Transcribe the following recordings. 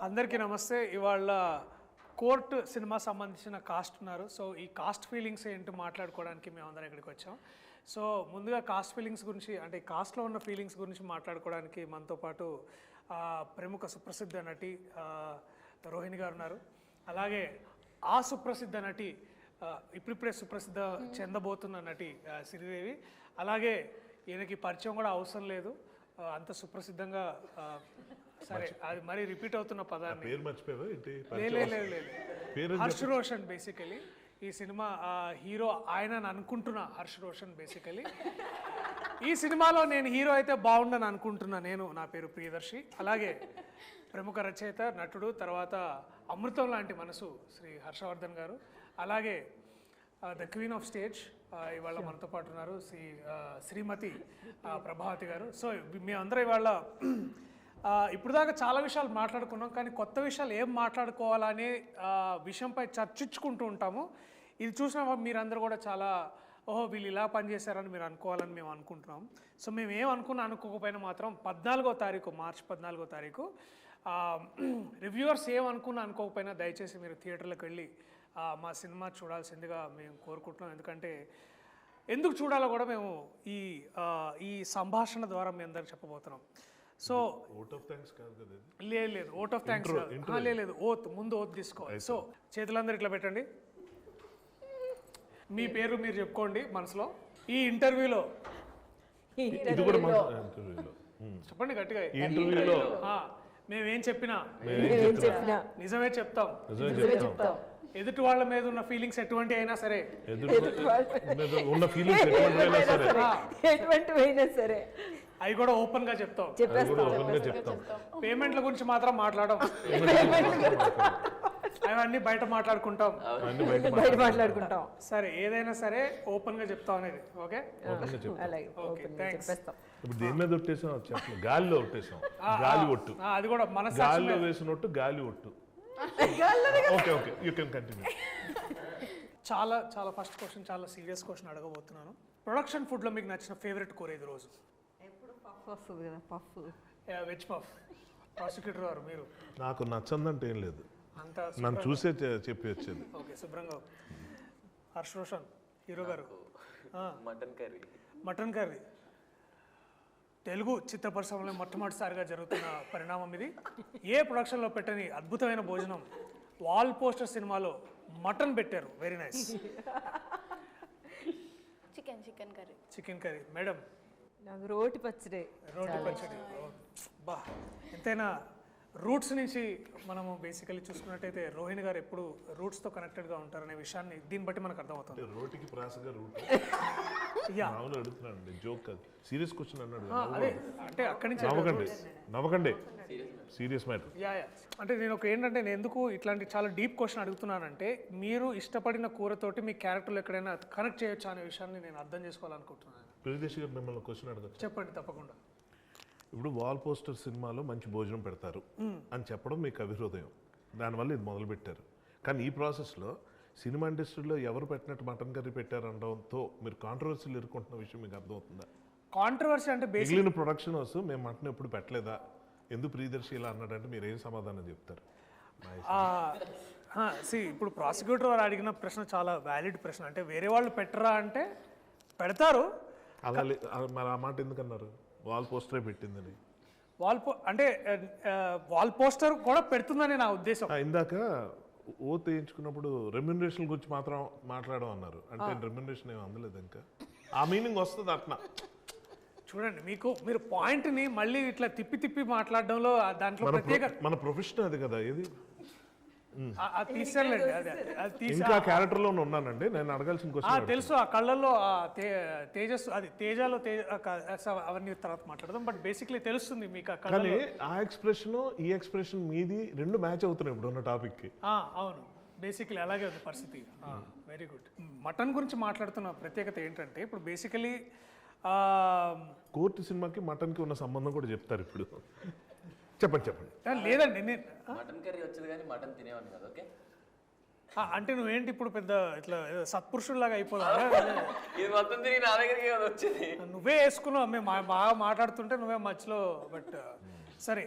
అందరికీ నమస్తే. ఇవాళ కోర్ట్ సినిమా సంబంధించిన కాస్ట్ ఉన్నారు. సో ఈ కాస్ట్ ఫీలింగ్స్ ఏంటి మాట్లాడుకోవడానికి మేమందరం ఇక్కడికి వచ్చాం. సో ముందుగా కాస్ట్ ఫీలింగ్స్ గురించి, అంటే కాస్ట్లో ఉన్న ఫీలింగ్స్ గురించి మాట్లాడుకోవడానికి మనతో పాటు ప్రముఖ సుప్రసిద్ధ నటి రోహిణి గారు ఉన్నారు. అలాగే ఆ సుప్రసిద్ధ నటి ఇప్పుడిప్పుడే సుప్రసిద్ధ చెందబోతున్న నటి శ్రీదేవి. అలాగే ఈయనకి పరిచయం కూడా అవసరం లేదు, అంత సుప్రసిద్ధంగా. సరే, అది మరీ రిపీట్ అవుతున్న పదాన్ని హర్ష్ రోషన్. బేసికలీ ఈ సినిమా హీరో ఆయన అనుకుంటున్న హర్ష్ రోషన్. బేసికలీ ఈ సినిమాలో నేను హీరో అయితే బాగుండని అనుకుంటున్నా. నా పేరు ప్రియదర్శి. అలాగే ప్రముఖ రచయిత, నటుడు, తర్వాత అమృతం లాంటి మనసు శ్రీ హర్షవర్ధన్ గారు. అలాగే ద క్వీన్ ఆఫ్ స్టేజ్ ఇవాళ మనతో పాటు ఉన్నారు శ్రీమతి ప్రభావతి గారు. సో మేమందరం ఇవాళ ఇప్పుడు దాకా చాలా విషయాలు మాట్లాడుకున్నాం, కానీ కొత్త విషయాలు ఏం మాట్లాడుకోవాలనే విషయంపై చర్చించుకుంటూ ఉంటాము. ఇది చూసిన మీరందరూ కూడా చాలా ఓహో వీళ్ళు ఇలా పనిచేశారని మీరు అనుకోవాలని మేము అనుకుంటున్నాం. సో మేము అనుకోకపోయినా మాత్రం 14వ తారీఖు, మార్చి 14వ తారీఖు రివ్యూవర్స్ అనుకోకపోయినా దయచేసి మీరు థియేటర్లకు వెళ్ళి మా సినిమా చూడాల్సిందిగా మేము కోరుకుంటున్నాం. ఎందుకంటే ఎందుకు చూడాలో కూడా మేము ఈ సంభాషణ ద్వారా మీ అందరికి చెప్పబోతున్నాం. సో లేదు ఓట్ ఆఫ్ థ్యాంక్స్ లేదు, ముందు ఓత్ తీసుకోవాలి. సో చేతులందరూ ఇట్లా పెట్టండి, మీ పేరు మీరు చెప్పుకోండి మనసులో. ఈ ఇంటర్వ్యూలో చెప్పండి గట్టిగా, మేమేం చెప్పినా నిజమే చెప్తాం. ఎదుటి వాళ్ళ మీద ఉన్న ఫీలింగ్స్ ఎటువంటి అయినా సరే, అవి కూడా ఓపెన్ గా చెప్తాం. పేమెంట్ల గురించి మాత్రం మాట్లాడడం, అవన్నీ బయట మాట్లాడుకుంటాం. సరే, ఏదైనా సరే ఓపెన్ గా చెప్తాం అనేది. ఓకే, దేని మీద ఒట్టేసాం? గాలిలో ఒట్టేసాం. గాలి ఒట్టు, అది కూడా మన గాలిలో వేసినట్టు గాలి ఒట్టు. Okay okay, you can continue. చాలా చాలా ఫస్ట్ క్వశ్చన్, చాలా సీరియస్ క్వశ్చన్ అడగబోతున్నాను. ప్రొడక్షన్ ఫుడ్ లో మీకు నచ్చిన ఫేవరెట్ కూర ఇది రోజు? Veg puff. ప్రాసిక్యూటర్ గారు మీరు? నాకు నచ్చందంటే ఏం లేదు, నన్ను చూసే చెప్పి వచ్చేది. ఓకే, శుభ్రంగా. హర్ష్ రోషన్ హీరో గారు? Mutton curry. తెలుగు చిత్ర పరిశ్రమలో మొట్టమొదటిసారిగా జరుగుతున్న పరిణామం ఇది. ఏ ప్రొడక్షన్లో పెట్టని అద్భుతమైన భోజనం వాల్ పోస్టర్ సినిమాలో మటన్ పెట్టారు. Very nice. Chicken curry. Madam? రోటి పచ్చడి. బా, ఎంతైనా రూట్స్ నుంచి మనము బేసికలీ చూసుకున్నట్టయితే రోహిణి గారు ఎప్పుడు రూట్స్తో కనెక్టెడ్గా ఉంటారనే విషయాన్ని దీన్ని బట్టి మనకు అర్థమవుతుంది. రోటికి ప్రాసగా రూట్ అడుగుతున్నాను, జోక్ కాదు, సీరియస్ క్వశ్చన్ అన్నాడు. అంటే అక్కడి నుంచి నవ్వకండి, సీరియస్ మ్యాటర్. అంటే నేను నేను ఎందుకు ఇట్లాంటి చాలా డీప్ క్వశ్చన్ అడుగుతున్నానంటే, మీరు ఇష్టపడిన కూరతోటి మీ క్యారెక్టర్లు ఎక్కడైనా కనెక్ట్ చేయొచ్చు అనే విషయాన్ని నేను అర్థం చేసుకోవాలనుకుంటున్నాను. ప్రియదర్శి గారు మిమ్మల్ని క్వశ్చన్ అడగచ్చు? చెప్పండి, తప్పకుండా. ఇప్పుడు వాల్ పోస్టర్ సినిమాలో మంచి భోజనం పెడతారు అని చెప్పడం మీకు అవిహృదయం, దానివల్ల ఇది మొదలుపెట్టారు. కానీ ఈ ప్రాసెస్లో సినిమా ఇండస్ట్రీలో ఎవరు పెట్టినట్టు మటన్ కర్రీ పెట్టారు అనడంతో మీరు కాంట్రవర్సీలు ఎదుర్కొంటున్న విషయం మీకు అర్థమవుతుందా? కాంట్రవర్సీ అంటే మిగిలిన ప్రొడక్షన్ హౌస్ మేము మటన్ ఎప్పుడు పెట్టలేదా, ఎందుకు ప్రియదర్శి ఇలా అన్నాడంటే మీరు ఏం సమాధానం చెప్తారు? ఇప్పుడు ప్రాసిక్యూటర్ వారు అడిగిన ప్రశ్న చాలా వ్యాలిడ్ ప్రశ్న. అంటే వేరే వాళ్ళు పెట్టరా అంటే పెడతారు. అలా మరి ఆ మాట ఎందుకన్నారు? వాల్ పోస్టరే పెట్టిందని. అంటే వాల్ పోస్టర్ కూడా పెడుతుందని నా ఉద్దేశం. ఇందాక ఓత్ వేయించుకున్నప్పుడు రెమ్యునరేషన్ గురించి మాత్రం మాట్లాడడం అన్నారు, అంటే రెమ్యునరేషన్ ఏమి అందలేదు ఇంకా. ఆ మీనింగ్ వస్తుంది అట్లా. చూడండి, మీరు పాయింట్ని మళ్ళీ ఇట్లా తిప్పి మాట్లాడడంలో దాంట్లో ప్రత్యేక మన ప్రొఫెషన్ అది కదా. ఏది ఇంకా క్యారెక్టర్ లో ఉన్నానండి, నేను అడగాల్సిన క్వశ్చన్ తెలుసు. ఆ కళ్ళల్లో తేజస్సు, అది తేజాలో అవన్నీ తర్వాత మాట్లాడదాం. బట్ బేసిక్లీ తెలుస్తుంది మీకు. కానీ ఆ ఎక్స్ప్రెషన్ ఈ ఎక్స్ప్రెషన్ మీది రెండు మ్యాచ్ అవుతున్నాయి ఇప్పుడు ఉన్న టాపిక్ కి. అవును, బేసిక్లీ అలాగే ఉంది పరిస్థితి. Very good. మటన్ గురించి మాట్లాడుతున్న ప్రత్యేకత ఏంటంటే, ఇప్పుడు బేసికలీ కోర్టు సినిమాకి మటన్ కి ఉన్న సంబంధం కూడా చెప్తారు ఇప్పుడు. చెప్పండి. లేదండి, మటన్ కర్రీ వచ్చేది కానీ మటన్ తినేవాడిని కదా. ఓకే, అంటే నువ్వేంటి ఇప్పుడు పెద్ద ఇట్లా సత్పురుషుల్లాగా అయిపోదా? ఇది మొత్తం తిరిగి నా దగ్గరికి వచ్చేది. నువ్వే వేసుకున్నావు, మేము బాగా మాట్లాడుతుంటే నువ్వే మధ్యలో. బట్ సరే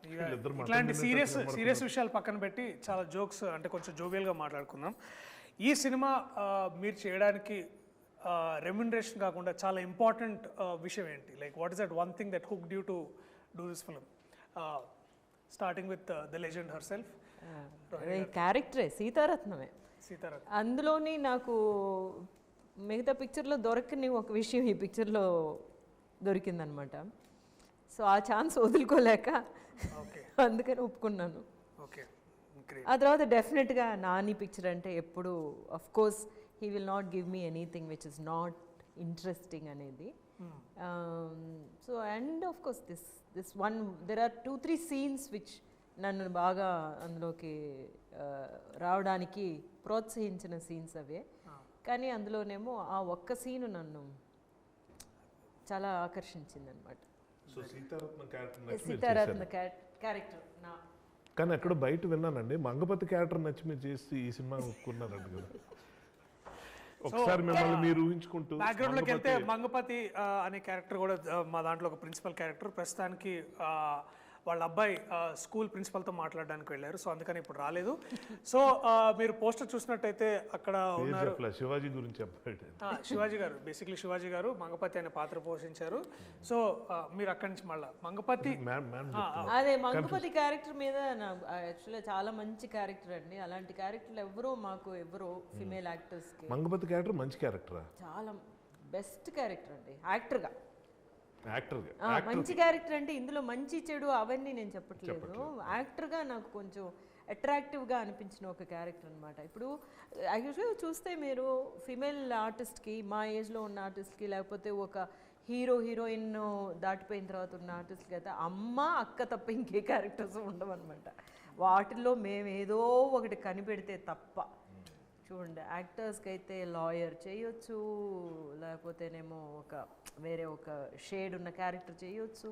వీళ్ళిద్దరు మటన్ ఇట్లాంటి తినేటట్టు సీరియస్ విషయాలు పక్కన పెట్టి చాలా జోక్స్ అంటే కొంచెం జోవియల్గా మాట్లాడుకుందాం. ఈ సినిమా మీరు చేయడానికి రెమ్యునరేషన్ కాకుండా చాలా ఇంపార్టెంట్ విషయం ఏంటి? Like what is that one thing that hooked you to do this film, starting with the legend herself క్యారెక్టరే సీతారత్నమే. సీతారాం. అందులోని నాకు మిగతా పిక్చర్లో దొరకని ఒక విషయం ఈ పిక్చర్లో దొరికిందనమాట. సో ఆ ఛాన్స్ వదులుకోలేక ఓకే అందుకని ఒప్పుకున్నాను. Okay great. ఆ తర్వాత డెఫినెట్గా నాని పిక్చర్ అంటే ఎప్పుడు of course he will not give me anything which is not interesting అనేది. So and of course this one there are 2-3 scenes which నన్ను బాగా అందులోకి రావడానికి ప్రోత్సహించిన సీన్స్ అవే. కానీ అందులోనేమో ఆ ఒక్క సీను నన్ను చాలా ఆకర్షించింది అనమాట. సో సీతారత్న క్యారెక్టర్ నచ్చి మీరు సీతారత్న క్యారెక్టర్ నా కానీ ఎక్కడ బయట విన్నానండి, మంగపతి క్యారెక్టర్ నచ్చి మీరు చేసి ఈ సినిమా ఒప్పుకున్నారంట కదా. ఒకసారి మిమ్మల్ని మీరు ఊహించుకుంటూ బ్యాక్గ్రౌండ్లోకి వెళ్తే మంగపతి అనే క్యారెక్టర్ కూడా మా దాంట్లో ఒక ప్రిన్సిపల్ క్యారెక్టర్. ప్రస్తుతానికి వాళ్ళ అబ్బాయి స్కూల్ ప్రిన్సిపల్తో మాట్లాడడానికి వెళ్ళారు, సో అందుకని ఇప్పుడు రాలేదు. సో మీరు పోస్టర్ చూసినట్టయితే అక్కడ ఉన్నారు చెప్పలే, శివాజీ గురించి చెప్పాడు. శివాజీ గారు, బేసిక్లీ శివాజీ గారు మంగపతి అనే పాత్ర పోషించారు. సో మీరు అక్కడి నుంచి మళ్ళీ మంగపతి అదే మంగపతి క్యారెక్టర్ మీద యాక్చువల్గా చాలా మంచి క్యారెక్టర్ అండి. అలాంటి క్యారెక్టర్లు ఎవరో ఫిమేల్ యాక్టర్స్కి మంగపతి క్యారెక్టర్ మంచి క్యారెక్టరా? చాలా బెస్ట్ క్యారెక్టర్ అండి యాక్టర్గా. మంచి క్యారెక్టర్ అంటే ఇందులో మంచి చెడు అవన్నీ నేను చెప్పట్లేదు. యాక్టర్గా నాకు కొంచెం అట్రాక్టివ్గా అనిపించిన ఒక క్యారెక్టర్ అనమాట. ఇప్పుడు యాక్చువల్గా చూస్తే మీరు ఫిమేల్ ఆర్టిస్ట్కి, మా ఏజ్లో ఉన్న ఆర్టిస్ట్కి, లేకపోతే ఒక హీరోయిన్ దాటిపోయిన తర్వాత ఉన్న ఆర్టిస్ట్కి అయితే అమ్మ అక్క తప్ప ఇంకే క్యారెక్టర్స్ ఉండవన్నమాట. వాటిల్లో మేము ఏదో ఒకటి కనిపెడితే తప్ప. చూడండి యాక్టర్స్కి అయితే లాయర్ చేయొచ్చు, లేకపోతేనేమో వేరే ఒక షేడ్ ఉన్న క్యారెక్టర్ చేయొచ్చు,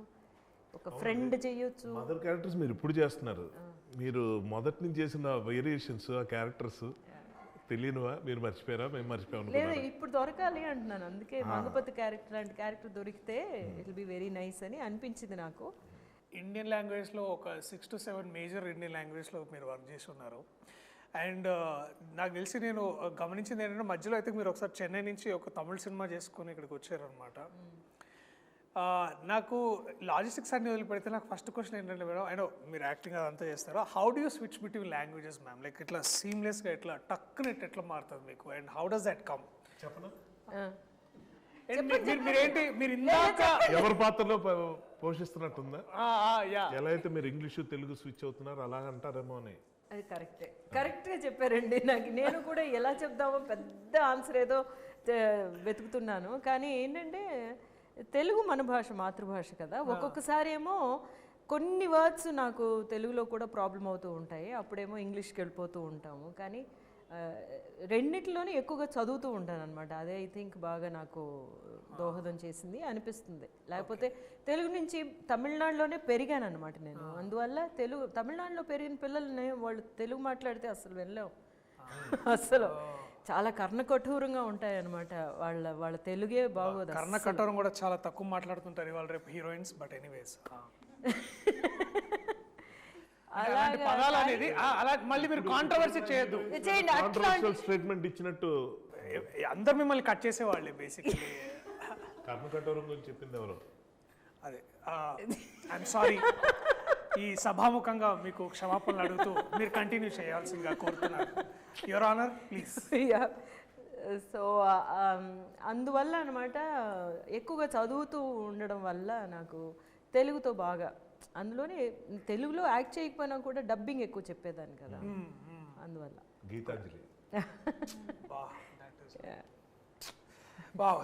ఒక ఫ్రెండ్ చేయొచ్చు. మదర్ క్యారెక్టర్స్ మీరు ఇప్పుడు చేస్తున్నారు. మీరు మొదటి నుంచి చేసిన వేరియేషన్స్ ఆ క్యారెక్టర్స్ తెలియనువా? మీరు మర్చిపోయారా? మేము మర్చిపోయాం. లేదు ఇప్పుడు దొరకాలి అంటున్నాను. అందుకే మంగపతి క్యారెక్టర్ లాంటి క్యారెక్టర్ దొరికితే it will be very nice అని అనిపించింది నాకు. ఇండియన్ లాంగ్వేజ్లో ఒక 6 to 7 మేజర్ ఇండియన్ లాంగ్వేజ్లో మీరు వర్క్ చేసి ఉన్నారు. అండ్ నాకు తెలిసి నేను గమనించింది ఏంటంటే మధ్యలో అయితే మీరు ఒకసారి చెన్నై నుంచి ఒక తమిళ సినిమా చేసుకుని ఇక్కడికి వచ్చారనమాట. నాకు లాజిస్టిక్స్ అన్ని వదిలిపెడితే నాకు ఫస్ట్ క్వశ్చన్ ఏంటంటే మేడం, అయినో మీరు యాక్టింగ్ అదంతా చేస్తారో, how do you switch between languages ma'am? Like ఇట్లా సీమ్లెస్గా ఎట్లా టక్కునెట్ ఎట్లా మారుతుంది మీకు? And how does that come? చెప్పనా? మీరేంటి మీరు ఇందాక ఎవరి పాత్రలో పోషిస్తున్నట్టుందా? ఎలా అయితే మీరు ఇంగ్లీషు తెలుగు స్విచ్ అవుతున్నారు అలాగంటారేమో అని. అది కరెక్ట్గా చెప్పారండి. నేను కూడా ఎలా చెప్దామో పెద్ద ఆన్సర్ ఏదో వెతుకుతున్నాను. కానీ ఏంటంటే తెలుగు మన భాష, మాతృభాష కదా. ఒక్కొక్కసారి ఏమో కొన్ని వర్డ్స్ నాకు తెలుగులో కూడా ప్రాబ్లం అవుతూ ఉంటాయి, అప్పుడేమో ఇంగ్లీష్కి వెళ్ళిపోతూ ఉంటాము. కానీ రెండిట్లోనే ఎక్కువగా చదువుతూ ఉంటాను అనమాట. అదే ఐ థింక్ బాగా నాకు దోహదం చేసింది అనిపిస్తుంది. లేకపోతే తెలుగు నుంచి తమిళనాడులోనే పెరిగాను అనమాట నేను. అందువల్ల తమిళనాడులో పెరిగిన పిల్లల్ని వాళ్ళు తెలుగు మాట్లాడితే అసలు వెళ్ళలేవు. అసలు చాలా కర్ణకఠోరంగా ఉంటాయి అనమాట. వాళ్ళ తెలుగే బాగోదు. కర్ణకఠోరం కూడా చాలా తక్కువ మాట్లాడుతుంటారు ఇవాళ రేపు హీరోయిన్స్. బట్ ఎనీవేస్ పదాలు అనేది అలా మళ్ళీ మీరు కాంట్రవర్సీ చేయొద్దు. స్టేట్మెంట్ ఇచ్చినట్టు అందరు మిమ్మల్ని కట్ చేసేవాళ్ళే బేసిక్లీ. కర్ణకఠోరం గురించి చెప్పింది ఎవరు? అదే ఐఎమ్ సారీ. ఈ సభాముఖంగా మీకు క్షమాపణలు అడుగుతూ మీరు కంటిన్యూ చేయాల్సిందిగా కోరుతున్నాను. Your honour please. సో అందువల్ల అనమాట ఎక్కువగా చదువుతూ ఉండడం వల్ల నాకు తెలుగుతో బాగా, అందులోనే తెలుగులో యాక్ట్ చేయకపోయినా కూడా డబ్బింగ్ ఎక్కువ చెప్పేదాన్ని కదా, అందువల్ల. గీతాంజలి.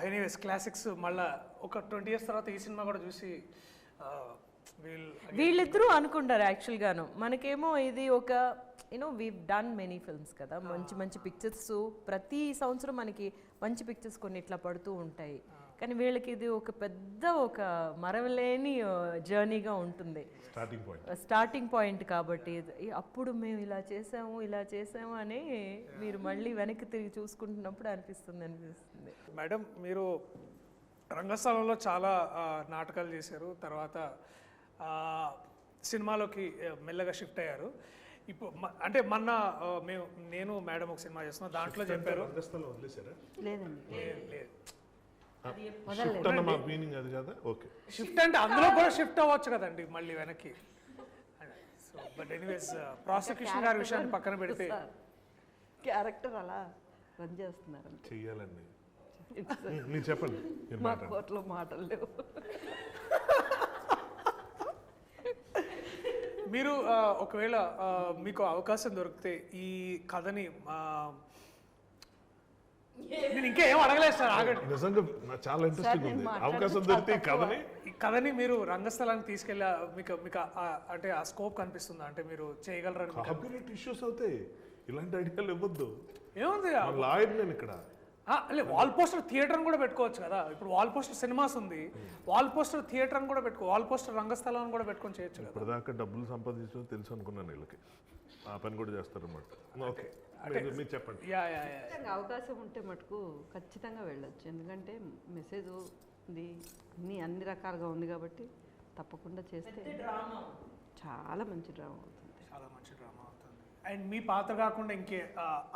ఎనీవేస్ క్లాసిక్స్ మళ్ళా ఒక 20 years తర్వాత ఈ సినిమా కూడా చూసి వీళ్ళిద్దరూ అనుకుంటారు యాక్చువల్గాను. మనకేమో ఇది ఒక వీ డన్ మెనీ ఫిల్మ్స్ కదా, మంచి పిక్చర్స్ ప్రతి సంవత్సరం మనకి మంచి పిక్చర్స్ కొన్ని ఇట్లా పడుతూ ఉంటాయి. కానీ వీళ్ళకి ఇది ఒక పెద్ద ఒక మరవలేని జర్నీగా ఉంటుంది, స్టార్టింగ్ పాయింట్. కాబట్టి అప్పుడు మేము ఇలా చేసాము అని మీరు మళ్ళీ వెనక్కి తిరిగి చూసుకుంటున్నప్పుడు అనిపిస్తుంది. మేడం మీరు రంగస్థలంలో చాలా నాటకాలు చేశారు, తర్వాత సినిమాలోకి మెల్లగా షిఫ్ట్ అయ్యారు. ఇప్పుడు అంటే మొన్న నేను మేడం ఒక సినిమా చేస్తున్నాం, దాంట్లో చెప్పారు. రంగస్థలం వదిలేశారా? లేదండి, లేదు షిఫ్ట్ అన్న మా మీనింగ్ అది కదా. ఓకే, షిఫ్ట్ అంటే అందులో కూడా షిఫ్ట్ అవ్వచ్చు కదండి మళ్ళీ వెనక్కి. సో బట్ ఎనీవేస్ ప్రాసిక్యూషన్ గారి విషయాన్ని పక్కన పెడితే క్యారెక్టర్ అలా రన్ చేస్తున్నారు. చెయ్యాలండి. మీరు చెప్పండి, మీరు మా మాట్లాడండి. కోర్టులో మాటలు లేవు. మీరు ఒకవేళ మీకు అవకాశం దొరికితే ఈ కథని నేను ఇంకా ఏం అడగలేదు సార్, ఆగండి. నిజంగా నాకు చాలా ఇంట్రెస్టింగ్ ఉంది. మాట్లాడడం అవకాశం చాలా దొరికితే ఈ తక్కువ. కథని ఈ కథని మీరు రంగస్థలానికి తీసుకెళ్ళా మీకు మీకు అంటే ఆ స్కోప్ కనిపిస్తుందా, అంటే మీరు చేయగలరని మీకు కాపీరైట్ ఇష్యూస్ అవుతాయి, ఇలాంటి ఐడియాలు ఇవ్వద్దు. ఏముంది? లాయర్ నేను ఇక్కడ. వాల్ పోస్టర్ థియేటర్ అని కూడా పెట్టుకోవచ్చు కదా. ఇప్పుడు వాల్ పోస్టర్ సినిమాస్ ఉంది, వాల్ పోస్టర్ థియేటర్ అని కూడా వాల్ పోస్టర్ రంగస్థలం అని కూడా పెట్టుకొని చేయొచ్చు కదా. ఇప్పటిదాకా డబ్బులు సంపాదించడం తెలుసు అనుకున్నాను వీళ్ళకి, ఆ పని కూడా చేస్తారన్నమాట. ఓకే, మీరు చెప్పండి. యా ఖచ్చితంగా అవకాశం ఉంటే మటుకు ఖచ్చితంగా వెళ్ళొచ్చు. ఎందుకంటే మెసేజ్ ఉంది, అన్ని రకాలుగా ఉంది కాబట్టి తప్పకుండా చేస్తే చాలా మంచి డ్రామా అవుతుంది. చాలా మంచి డ్రామా అవుతుంది. అండ్ మీ పాత్ర కాకుండా ఇంకే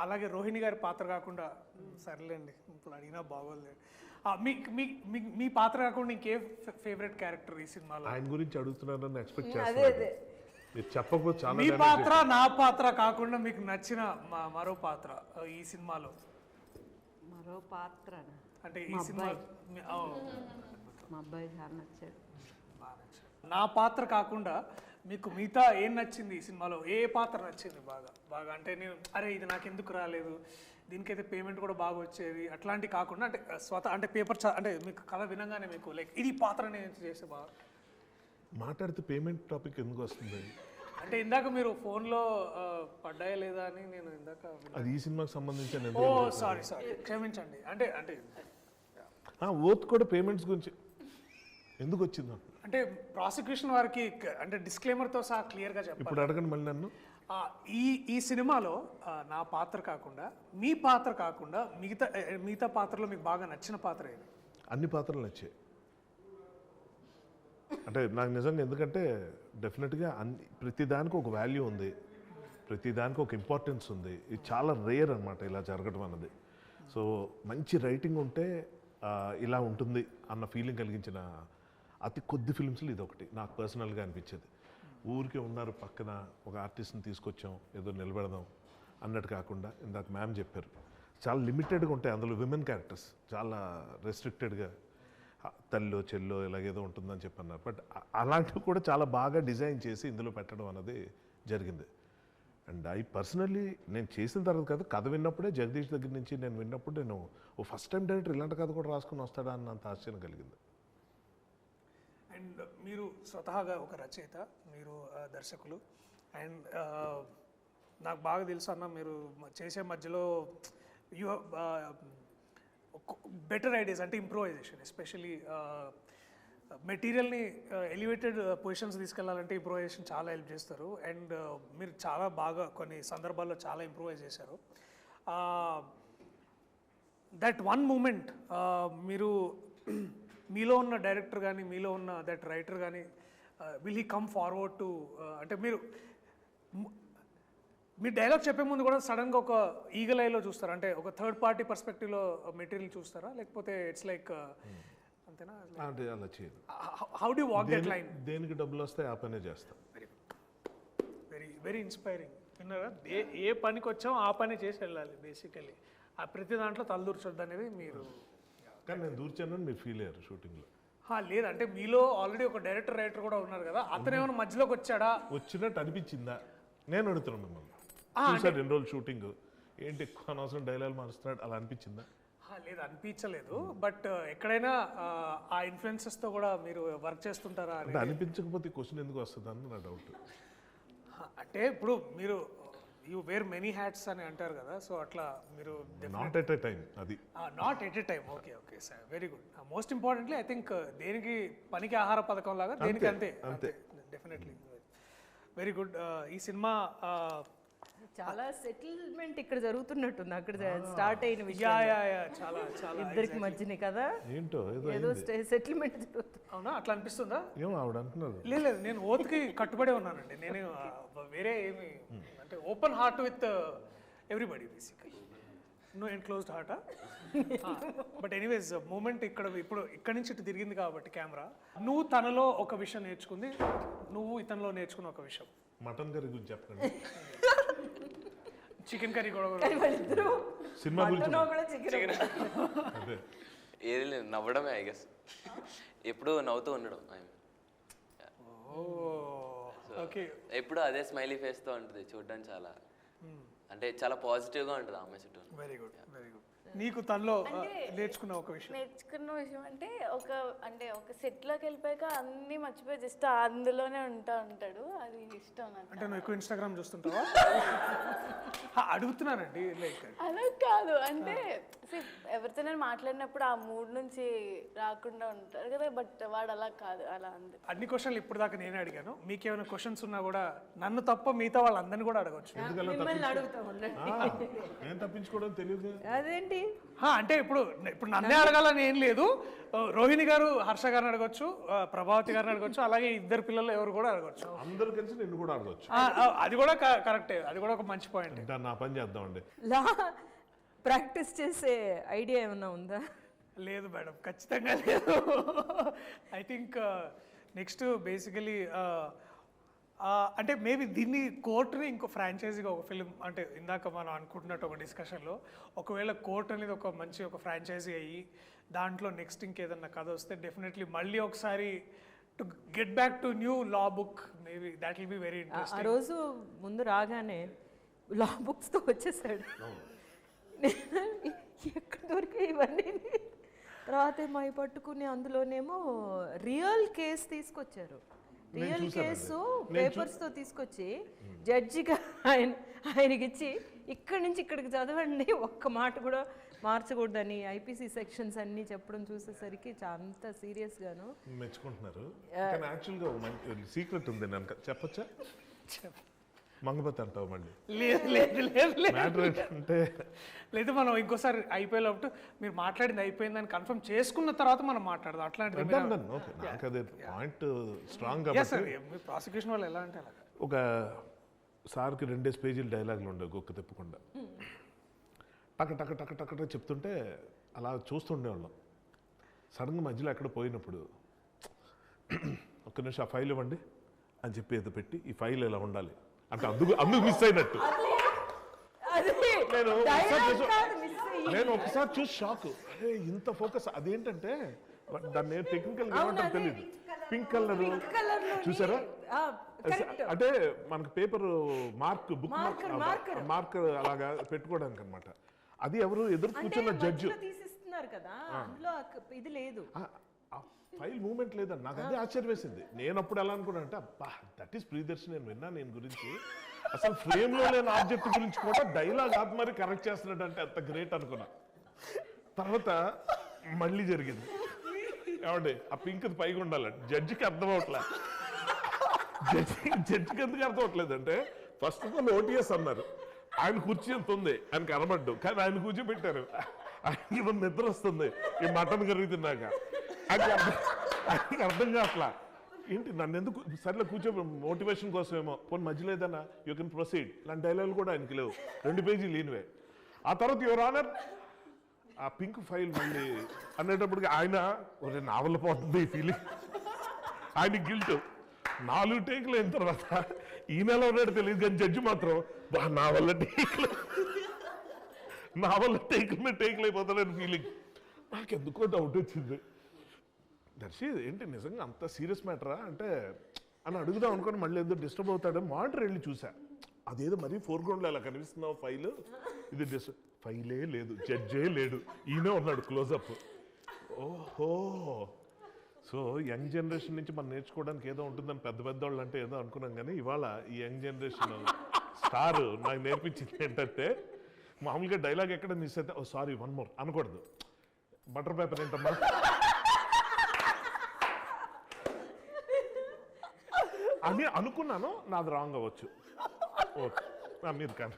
అలాగే రోహిణి గారి పాత్ర కాకుండా, సర్లేండి ఇప్పుడు అడిగినా బాగోలేదు, మీ పాత్ర కాకుండా ఇంకే ఫేవరెట్ క్యారెక్టర్ ఈ సినిమాలో? ఆయన గురించి అడుగుతున్నారని ఎక్స్పెక్ట్ అదే చేస్తాను. అదే మీరు చెప్పకపోతే చాలా మీ damage పాత్ర నా పాత్ర కాకుండా మీకు నచ్చిన మరో పాత్ర ఈ సినిమాలో? మరో పాత్ర అంటే ఈ సినిమా మా అబ్బాయి చాలా నచ్చాడు. నా పాత్ర కాకుండా మీకు మిగతా ఏం నచ్చింది ఈ సినిమాలో? ఏ పాత్ర నచ్చింది బాగా బాగా అంటే నేను అరే ఇది నాకు ఎందుకు రాలేదు, దీనికైతే పేమెంట్ కూడా బాగా వచ్చేది అట్లాంటి కాకుండా, అంటే అంటే పేపర్ అంటే మీకు కథ వినగానే మీకు లైక్ ఇది పాత్ర నేను చేస్తే బాగా మాట్లాడితే పేమెంట్ టాపిక్ ఎందుకు వస్తుంది? అంటే ఇందాక మీరు ఫోన్లో పడ్డాయా లేదా అని నేను ఇందాక అది ఈ సినిమాకి సంబంధించిన ఓ సారీ క్షమించండి. అంటే అంటే ఓత్ కూడా పేమెంట్స్ గురించి ఎందుకు వచ్చింది నాకు? అంటే ప్రాసిక్యూషన్ వారికి అంటే డిస్క్లైమర్తో సహా క్లియర్గా చెప్పాలి. ఇప్పుడు అడగండి మళ్ళీ నన్ను. ఈ సినిమాలో నా పాత్ర కాకుండా మీ పాత్ర కాకుండా మిగతా పాత్రలో మీకు బాగా నచ్చిన పాత్ర ఏది? అన్ని పాత్రలు నచ్చాయి. అంటే నాకు నిజంగా, ఎందుకంటే డెఫినెట్గా ప్రతి దానికి ఒక వాల్యూ ఉంది, ప్రతి దానికి ఒక ఇంపార్టెన్స్ ఉంది. ఇది చాలా రేర్ అనమాట ఇలా జరగడం అన్నది. సో మంచి రైటింగ్ ఉంటే ఇలా ఉంటుంది అన్న ఫీలింగ్ కలిగించిన అతి కొద్ది ఫిల్మ్స్లో ఇది ఒకటి నాకు పర్సనల్గా అనిపించేది. ఊరికే ఉన్నారు పక్కన ఒక ఆర్టిస్ట్ని తీసుకొచ్చాం ఏదో నిలబెడదాం అన్నట్టు కాకుండా, ఇందాక మ్యామ్ చెప్పారు చాలా లిమిటెడ్గా ఉంటాయి అందులో విమెన్ క్యారెక్టర్స్, చాలా రెస్ట్రిక్టెడ్గా తల్లో చెల్లో ఇలాగేదో ఉంటుందని చెప్పన్నారు. బట్ అలాంటివి కూడా చాలా బాగా డిజైన్ చేసి ఇందులో పెట్టడం అన్నది జరిగింది. అండ్ ఐ పర్సనల్లీ నేను చేసిన తర్వాత కాదు, కథ విన్నప్పుడే జగదీష్ దగ్గర నుంచి నేను విన్నప్పుడు నేను ఫస్ట్ టైం డైరెక్టర్ ఇలాంటి కథ కూడా రాసుకుని వస్తాడా అన్నంత ఆశ్చర్యం కలిగింది. అండ్ మీరు స్వతహాగా ఒక రచయిత, మీరు దర్శకులు, అండ్ నాకు బాగా తెలుసు అన్న మీరు చేసే మధ్యలో యూ బెటర్ ఐడియాస్ అంటే ఇంప్రూవైజేషన్, ఎస్పెషలీ మెటీరియల్ని ఎలివేటెడ్ పొజిషన్స్ తీసుకెళ్లాలంటే ఇంప్రూవైజేషన్ చాలా హెల్ప్ చేస్తారు. అండ్ మీరు చాలా బాగా కొన్ని సందర్భాల్లో చాలా ఇంప్రూవైజ్ చేశారు. దట్ వన్ మూమెంట్ మీరు మీలో ఉన్న డైరెక్టర్ కానీ మీలో ఉన్న దట్ రైటర్ కానీ will he come forward to, అంటే మీరు డైలాగ్ చెప్పే ముందు కూడా సడన్గా ఒక ఈగల్ ఐలో చూస్తారా? అంటే ఒక థర్డ్ పార్టీ పర్స్పెక్టివ్లో మెటీరియల్ చూస్తారా, లేకపోతే ఇట్స్ లైక్ అంతేనా? అంటే అలా చేయదు. How do walk that line? దేనికి డబ్బులు వస్తాయి ఆ పనే చేస్తాం. Very very inspiring. విన్నారా? ఏ పనికి వచ్చామో ఆ పని చేసి వెళ్ళాలి బేసికలీ. ఆ ప్రతి దాంట్లో తలదూర్చొద్దు అనేది మీరు. కానీ నేను దూర్చానని మీరు ఫీల్ అయ్యారు షూటింగ్లో? లేదంటే మీలో ఆల్రెడీ ఒక డైరెక్టర్ రైటర్ కూడా ఉన్నారు కదా, అతను ఏమైనా మధ్యలోకి వచ్చాడా? వచ్చినట్టు అనిపించిందా? నేను అడుగుతున్నాను మిమ్మల్ని. చూసారు 2 రోజులు షూటింగ్, ఏంటి ఎక్కువ అనవసరం డైలాగ్ మారుస్తున్నాడు అలా అనిపించిందా? లేదు అనిపించలేదు. బట్ ఎక్కడైనా ఆ ఇన్ఫ్లుయెన్సెస్తో కూడా మీరు వర్క్ చేస్తుంటారా అని. అంటే అనిపించకపోతే క్వశ్చన్ ఎందుకు వస్తుంది అని నా డౌట్. అంటే ఇప్పుడు మీరు యూ వేర్ మెనీ హ్యాట్స్ అని అంటారు కదా, సో అట్లా మీరు నాట్ ఎట్ ఎ టైం. అది not at a time. Okay okay sir, very good. Most importantly I think దేనికి పనికి ఆహార పథకం లాగా దేనికి అంతే. Definitely very good. ఈ సినిమా చాలా సెటిల్మెంట్ ఇక్కడ జరుగుతున్నట్టుంది అక్కడ స్టార్ట్ అయిన యా విషయం యా యా చాలా చాలా ఇద్దరికి మధ్యనే కదా ఏంటో ఏదో ఏదో సెటిల్మెంట్ జరుగుతుంది. అవునా అట్లా అనిపిస్తుందా? ఏమో ఆవిడ అంటున్నారు. లేదు లేదు, నేను ఓత్కి కట్టుబడే ఉన్నానండి. నేను వేరే ఏమి అంటే open heart with everybody basically, no enclosed heart. But anyways moment ఇప్పుడు ఇక్కడి నుంచి ఇటు తిరిగింది కాబట్టి కెమెరా, నువ్వు తనలో ఒక విషయం నేర్చుకుంది, నువ్వు ఇతనిలో నేర్చుకున్న ఒక విషయం. మటన్ కర్రీ గురించి చెప్పండి. చికెన్ కర్రీ కూడా కానీ వాళ్ళిద్దరూ సినిమా గురించి మటన్ కూడా చికెన్ అదే ఏది లేదు, నవ్వడమే ఐ గెస్. ఎప్పుడు నవ్వుతూ ఉండడం. ఓకే. ఎప్పుడు అదే స్మైలీ ఫేస్తో ఉంటుంది, చూడడానికి చాలా అంటే చాలా పాజిటివ్గా ఉంటుంది ఆమె చుట్టూ. Very good very good. నీకు తనలో నేర్చుకున్న ఒక విషయం? నేర్చుకున్న విషయం అంటే ఒక సెట్లోకి వెళ్ళిపోయాక అన్నీ మర్చిపోయి జస్ట్ అందులోనే ఉంటాడు. అది ఇష్టం నాకు. అంటే నువ్వు ఎక్కువ ఇన్స్టాగ్రామ్ చూస్తుంటావా? అడుగుతున్నానండి. లైక్ అలా కాదు, అంటే ఎవరితో నేను మాట్లాడినప్పుడు ఆ మూడ్ నుంచి రాకుండా ఉంటారు కదా, బట్ వాడు అలా కాదు, అలా అంది. అన్ని క్వశ్చన్లు ఇప్పుడు దాకా నేనే అడిగాను. మీకేమైనా క్వశ్చన్స్ ఉన్నా కూడా నన్ను తప్ప మిగతా వాళ్ళందరినీ కూడా అడగచ్చు. మిమ్మల్ని అడుగుతా ఉండండి. నేను తప్పించుకోవడం తెలియదు. అదేంటి అంటే ఇప్పుడు నన్నే అడగాలని ఏం లేదు. రోహిణి గారు హర్ష గారిని అడగచ్చు, ప్రభావతి గారిని అడగచ్చు, అలాగే ఇద్దరు పిల్లలు ఎవరు కూడా అడగచ్చు. అందరూ కలిసి నిన్ను కూడా అడగచ్చు. అది కూడా కరెక్టే, అది కూడా ఒక మంచి పాయింట్. ఇంకా నా పని చేద్దామండి. లా ప్రాక్టీస్ చేసే ఐడియా ఏమన్నా ఉందా? లేదు మేడం, ఖచ్చితంగా లేదు. ఐ థింక్ నెక్స్ట్ బేసికలీ అంటే మేబీ దీన్ని కోర్టుని ఇంకో ఫ్రాంచైజీగా ఒక ఫిలిం, అంటే ఇందాక మనం అనుకుంటున్నట్టు ఒక డిస్కషన్లో ఒకవేళ కోర్ట్ అనేది ఒక మంచి ఒక ఫ్రాంచైజీ అయ్యి దాంట్లో నెక్స్ట్ ఇంకేదన్నా కథ వస్తే డెఫినెట్లీ మళ్ళీ ఒకసారి to get back to new law book, maybe that will be very ఆ ఇంట్రెస్టింగ్. రోజు ముందు రాగానే లా బుక్స్తో వచ్చేసాడు. ఎక్కడ దొరికాయి ఇవన్నీ? తర్వాత అవి పట్టుకుని అందులోనేమో రియల్ కేసు తీసుకొచ్చారు. రియల్ కేసు పేపర్స్తో తీసుకొచ్చి జడ్జిగా ఆయనకి ఇచ్చి ఇక్కడి నుంచి ఇక్కడికి చదవండి, ఒక్క మాట కూడా మార్చకూడదని ఐపీసీ సెక్షన్స్ అన్నీ చెప్పడం చూసేసరికి అంత సీరియస్గాను మెచ్చుకుంటున్నారు. కానీ యాక్చువల్గా ఒక మంచి సీక్రెట్ ఉంది, నేను చెప్పొచ్చా? మంగపతి అంటావు మళ్ళీ. లేదు లేదు లేదు లేదు మ్యాటర్ ఏంటంటే లేదు, మనం ఇంకోసారి అయిపోయేలోపు మీరు మాట్లాడింది అయిపోయిందని కన్ఫర్మ్ చేసుకున్న తర్వాత మనం మాట్లాడదాం. అట్లాంటిది ఓకే, నాకు అదే పాయింట్ స్ట్రాంగ్ సార్. కాబట్టి. మీ ప్రాసిక్యూషన్ వాళ్ళు ఎలా అంటే అలాగా ఒక సార్కి 2 పేజీలు డైలాగులు ఉండవు గొక్క తిప్పకుండా, టక టక టక టక టక చెప్తుంటే అలా చూస్తుండేవాళ్ళం. సడన్గా మధ్యలో ఎక్కడ పోయినప్పుడు ఒక్క నిమిషం ఆ ఫైల్ ఇవ్వండి అని చెప్పి ఏదో పెట్టి ఈ ఫైల్ ఇలా ఉండాలి అంటే అందుకు మిస్ అయినట్టు. నేను ఒకసారి చూసి షాక్, అరే ఇంత ఫోకస్. అదేంటంటే దాన్ని టెక్నికల్ ఏమంటారు తెలియదు, పింక్ కలర్ చూసారా? అంటే మనకు పేపర్ బుక్ మార్కర్ అలాగా పెట్టుకోవడానికి అనమాట. అది ఎవరు ఎదురు కూర్చున్న జడ్జి తీసిస్తున్నారు కదా, అందులో ఇది లేదు, ఫైల్ మూమెంట్ లేదని నాకు అదే ఆశ్చర్యం వేసింది. నేను అప్పుడు ఎలా అనుకున్నా అంటే అబ్బా దట్ ఈస్ ప్రియదర్శి, నేను విన్నా నేను గురించి, అసలు ఫ్రేమ్ లో లేని ఆబ్జెక్ట్ గురించి కూడా డైలాగ్ ఆపి మరి కరెక్ట్ చేస్తున్నాడు అంటే అంత గ్రేట్ అనుకున్నా. తర్వాత మళ్ళీ జరిగింది, ఏమండి ఆ పింక్ పైగా ఉండాలండి, జడ్జికి అర్థం అవట్లే. జడ్జికి ఎందుకు అర్థం అవట్లేదు అంటే ఫస్ట్ ఆఫ్ ఆల్ ఓటీఎస్ అన్నారు, ఆయన కుర్చీ ఎంత ఉంది ఆయన కనబడ్డు, కానీ ఆయన కూర్చోబెట్టారు. ఆయనకి నిద్ర వస్తుంది ఈ మటన్ కర్రీ తిన్నాక, ఆయనకి అర్థం కావట్లా. ఏంటి నన్ను ఎందుకు సర్లే కూర్చో మోటివేషన్ కోసమేమో, పోనీ మధ్యలో ఏదన్నా యూ కెన్ ప్రొసీడ్ ఇలాంటి డైలాగులు కూడా ఆయనకి లేవు, 2 పేజీలు లేనివే. ఆ తర్వాత యువర్ ఆనర్ ఆ పింక్ ఫైల్ మళ్ళీ అనేటప్పటికి ఆయన ఒరే నా వల్ల పోతుంది ఈ ఫీలింగ్, ఆయన గిల్ట్. 4 టేకులు అయిన తర్వాత ఈ నెల ఉన్నాడు తెలియదు కానీ జడ్జి మాత్రం నా వల్ల టేకుల మీద టేకులు అయిపోతాడని ఫీలింగ్. నాకెందుకో డౌట్ వచ్చింది, దర్శి ఏంటి నిజంగా అంత సీరియస్ మ్యాటరా అంటే అని అడుగుదాం అనుకుని మళ్ళీ ఏదో డిస్టర్బ్ అవుతాడో మానిటర్ వెళ్ళి చూసా, అదేదో మరీ ఫోర్గ్రౌండ్లో అలా కనిపిస్తున్నావు ఫైల్, ఇది ఫైలే లేదు, జడ్జే లేడు, ఈయనే ఉన్నాడు క్లోజప్. ఓహో, సో యంగ్ జనరేషన్ నుంచి మనం నేర్చుకోవడానికి ఏదో ఉంటుందని పెద్ద పెద్దవాళ్ళు అంటే ఏదో అనుకున్నాం, కానీ ఇవాళ ఈ యంగ్ జనరేషన్ స్టార్ నాకు నేర్పించింది ఏంటంటే మామూలుగా డైలాగ్ ఎక్కడ మిస్ అయితే ఓ సారీ 1 more అనకూడదు, బటర్ పేపర్ ఏంటమ్మా అని అనుకున్నాను. నాది రాంగ్ అవ్వచ్చు, ఓకే మీరు కానీ